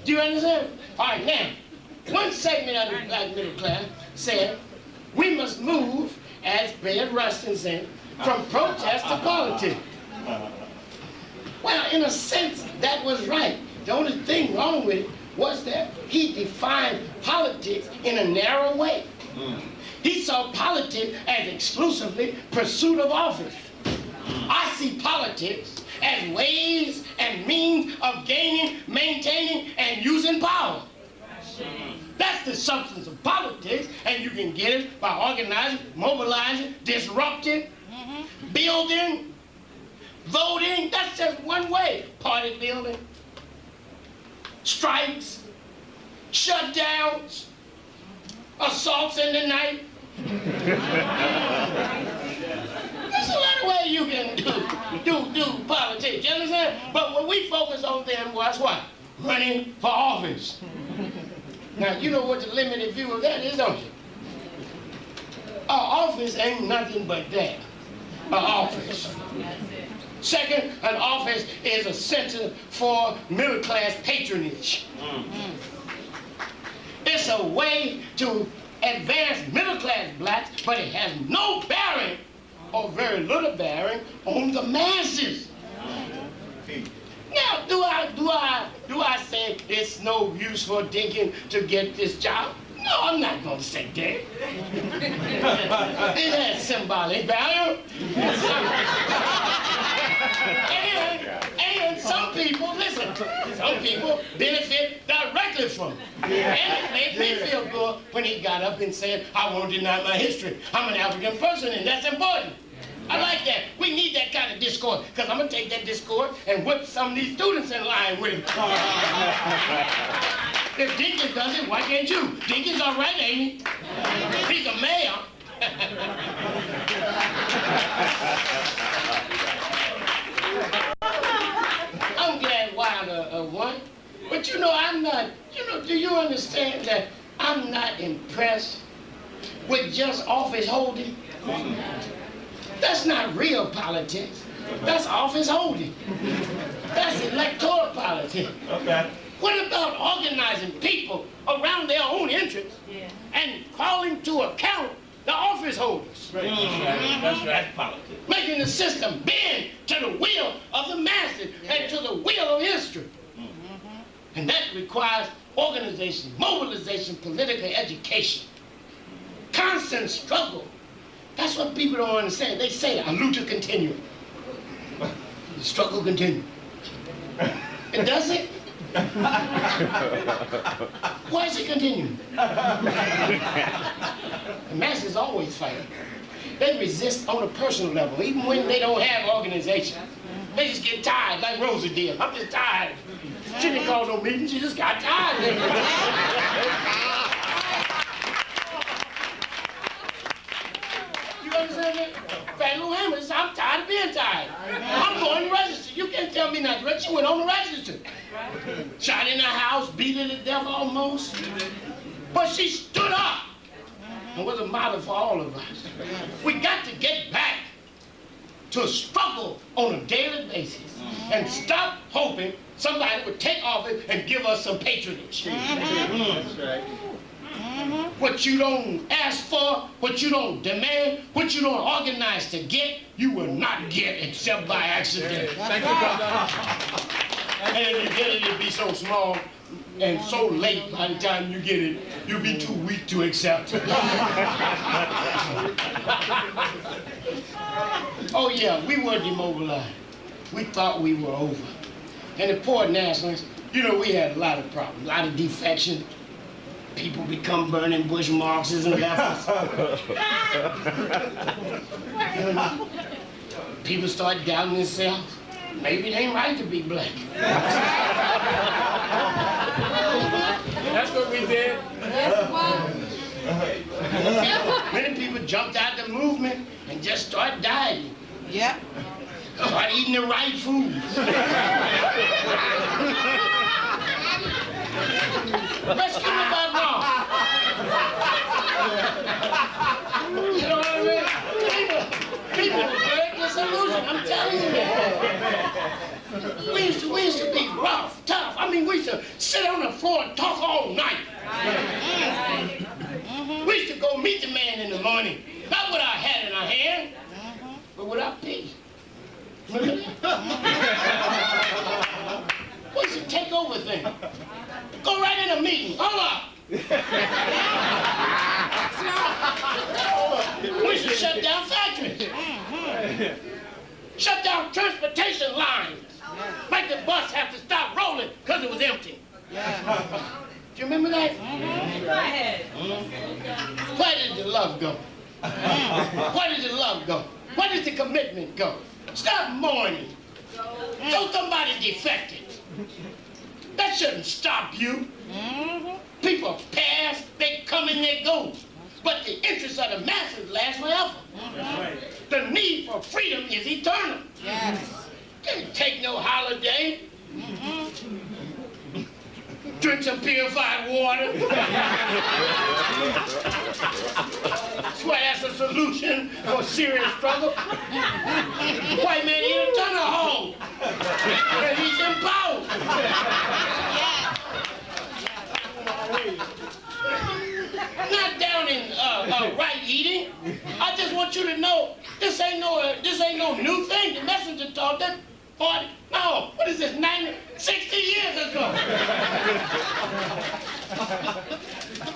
Do you understand? All right, now, one segment of the black middle class said, we must move, as Bayard Rustin said, from protest to politics. Well, in a sense, that was right. The only thing wrong with it was that he defined politics in a narrow way. He saw politics as exclusively pursuit of office. I see politics as ways and means of gaining, maintaining, and using power. That's the substance of politics, and you can get it by organizing, mobilizing, disrupting, building, Voting, that's just one way. Party building, strikes, shutdowns, assaults in the night. There's a lot of ways you can do politics, you understand? But what we focused on then was what? Running for office. Now, you know what the limited view of that is, don't you? Our office ain't nothing but that, an office. Second, an office is a center for middle-class patronage. It's a way to advance middle-class blacks, but it has no bearing, or very little bearing, on the masses. Now, do I say it's no use for Dinkin to get this job? No, I'm not going to say that. It has symbolic value. And some people, listen, some people benefit directly from it. And it made me feel good when he got up and said, I won't deny my history. I'm an African person, and that's important. I like that. We need that kind of discourse, because I'm going to take that discourse and whip some of these students in line with it. If Dinkins does it, why can't you? Dinkins all right, ain't he? He's a mayor. I'm glad Wilder won. But you know, I'm not, do you understand that I'm not impressed with just office holding? That's not real politics. That's office holding. That's electoral politics. Okay. What about organizing people around their own interests and calling to account the office holders? Right. That's right. That's politics. Making the system bend to the will of the masses and to the will of history. And that requires organization, mobilization, political education, constant struggle. That's what people don't understand. They say a lucha continua. The struggle continues. It doesn't. Why is it continuing? The masses always fight. They resist on a personal level, even when they don't have organization. They just get tired, like Rosa did. I'm just tired. She didn't call no meeting, she just got tired. You understand that? Fat little Hammer said, I'm tired of being tired. I'm going to register. You can't tell me not to register. She went on the register. Shot in the house, beat her to death almost. But she stood up and was a model for all of us. We got to get back to struggle on a daily basis and stop hoping somebody would take office and give us some patronage. That's right. What you don't ask for, what you don't demand, what you don't organize to get, you will not get except by accident. Thank you, brother. And if you get it, it'll be so small and so late by the time you get it, you'll be too weak to accept it. Oh yeah, we were demobilized. We thought we were over. And the poor nationalists, you know, we had a lot of problems, a lot of defection. People become Burning Bush Marxists and leftists. People start doubting themselves. Maybe it ain't right to be black. That's what we did. Many people jumped out the movement and just started dying. Yep. Start eating the right foods. Let's get about wrong. You know what I mean? People break this illusion, I'm telling you that. We used to be rough, tough. I mean, we used to sit on the floor and talk all night. We used to go meet the man in the morning, not with our hat in our hand, but with our peace. Remember that? We used to take over things. Go right in a meeting. Hold up. We used to shut down factories. Shut down transportation lines. Make the bus have to stop rolling because it was empty. Do you remember that? Go ahead. Where did the love go? Where did the love go? Where did the commitment go? Stop mourning. So somebody defected. That shouldn't stop you. People pass, they come and they go. But the interests of the masses last forever. The need for freedom is eternal. Yes. Can't take no holiday. Drink some purified water. Swear that's a solution for a serious struggle. White man eat a ton of home. And he's in power. Not down in right eating. I just want you to know this ain't no new thing. The messenger taught that 40, no, what is this, 60 years ago?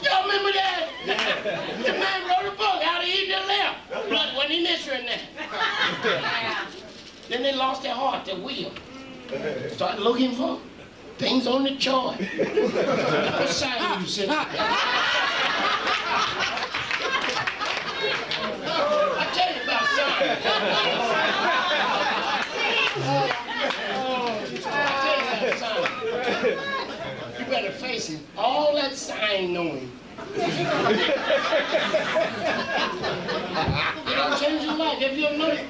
Y'all remember that? The man wrote a book, How to Eat the Lamb. Blood wasn't in Israel now. Then they lost their heart, their will. Started looking for things on the chart. What sign you sit? I tell you about signs. You better face it. All that sign knowing. It'll change your life. Have you ever noticed?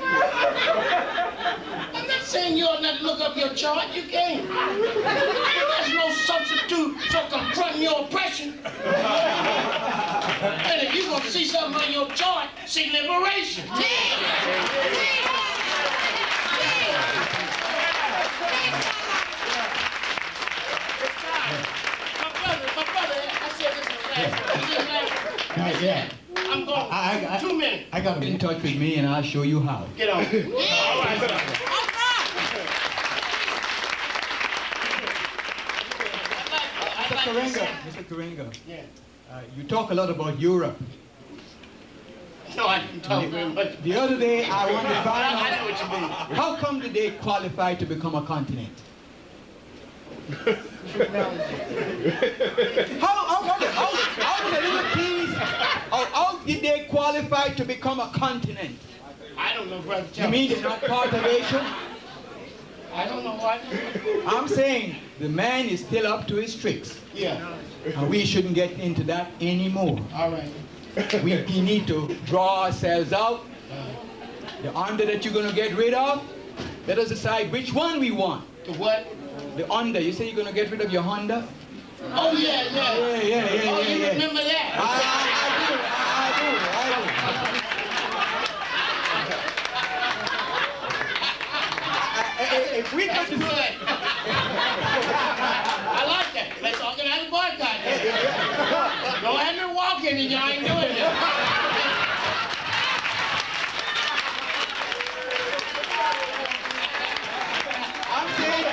I'm not saying you ought not look up your chart. You can't. There's no substitute for confronting your oppression. And if you're going to see something on your chart, see liberation. My brother, I said this last. I'm going. 2 minutes. I got to get in touch with me and I'll show you how. Get on. All right. Mr. Karenga, you talk a lot about Europe. No, I didn't talk very much. The other day I wanted to find I know out, what you mean. how come did they qualify to become a continent? How did they qualify to become a continent? I don't know, brother. You mean they're not part of Asia? I don't know why. I'm saying the man is still up to his tricks. Yeah. And we shouldn't get into that anymore. All right. We need to draw ourselves out. The under that you're going to get rid of, let us decide which one we want. The what? The under. You say you're going to get rid of your Honda? Oh, yeah. Oh, you remember that? If we could do it. I like that. Let's organize a boycott. Don't have me walking and y'all ain't doing it. I'm saying,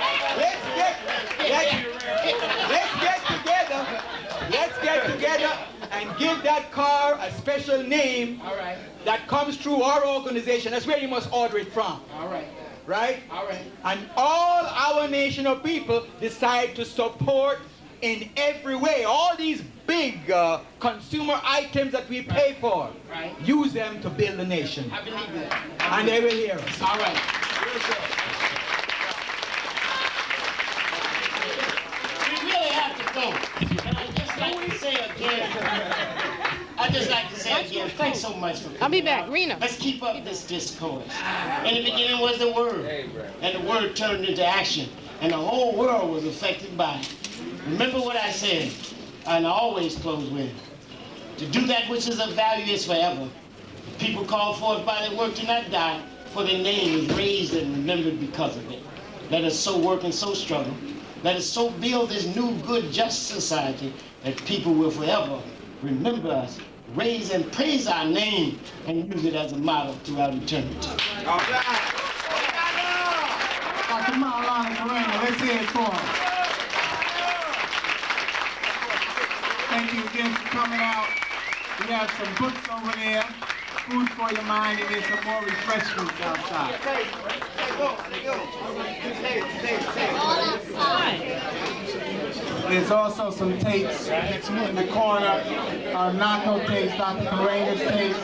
let's get together and give that car a special name. All right. That comes through our organization. That's where you must order it from. All right. Right? All right. And all our nation of people decide to support in every way all these big consumer items that we pay for. Right. Use them to build the nation. I believe that. And they will hear us. All right. We really have to go. And I'd just like to say again, thanks so much for coming. I'll be back. Rena. Let's keep up this discourse. In the beginning was the Word, and the Word turned into action, and the whole world was affected by it. Remember what I said, and I always close with, to do that which is of value is forever. People called forth by their work do not die, for their name is raised and remembered because of it. Let us so work and so struggle. Let us so build this new, good, just society that people will forever remember us, raise and praise our name, and use it as a model throughout eternity. All right. Dr. Maulana Karenga, let's hear it for him. Thank you again for coming out. We have some books over there, food for your mind, and there's some more refreshments outside. There's also some tapes in the corner, Narco tapes, Dr. Karenga's tapes.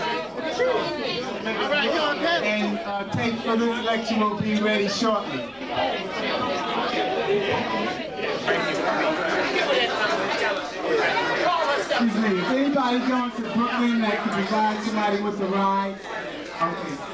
And tape for this lecture will be ready shortly. Excuse me, if anybody going to Brooklyn that can provide somebody with a ride, okay.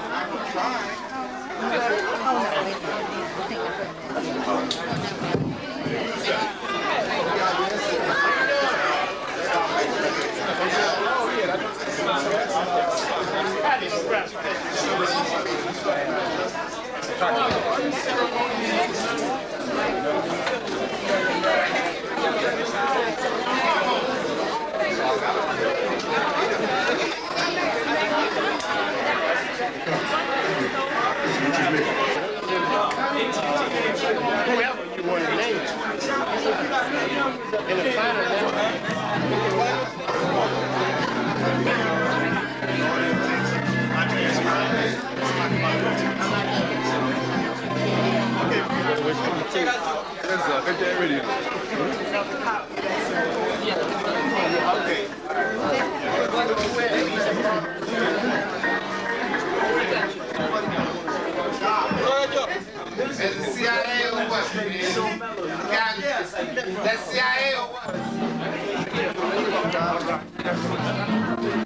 Whoever you want to name. In the final Is the CIA or what? That's CIA or what?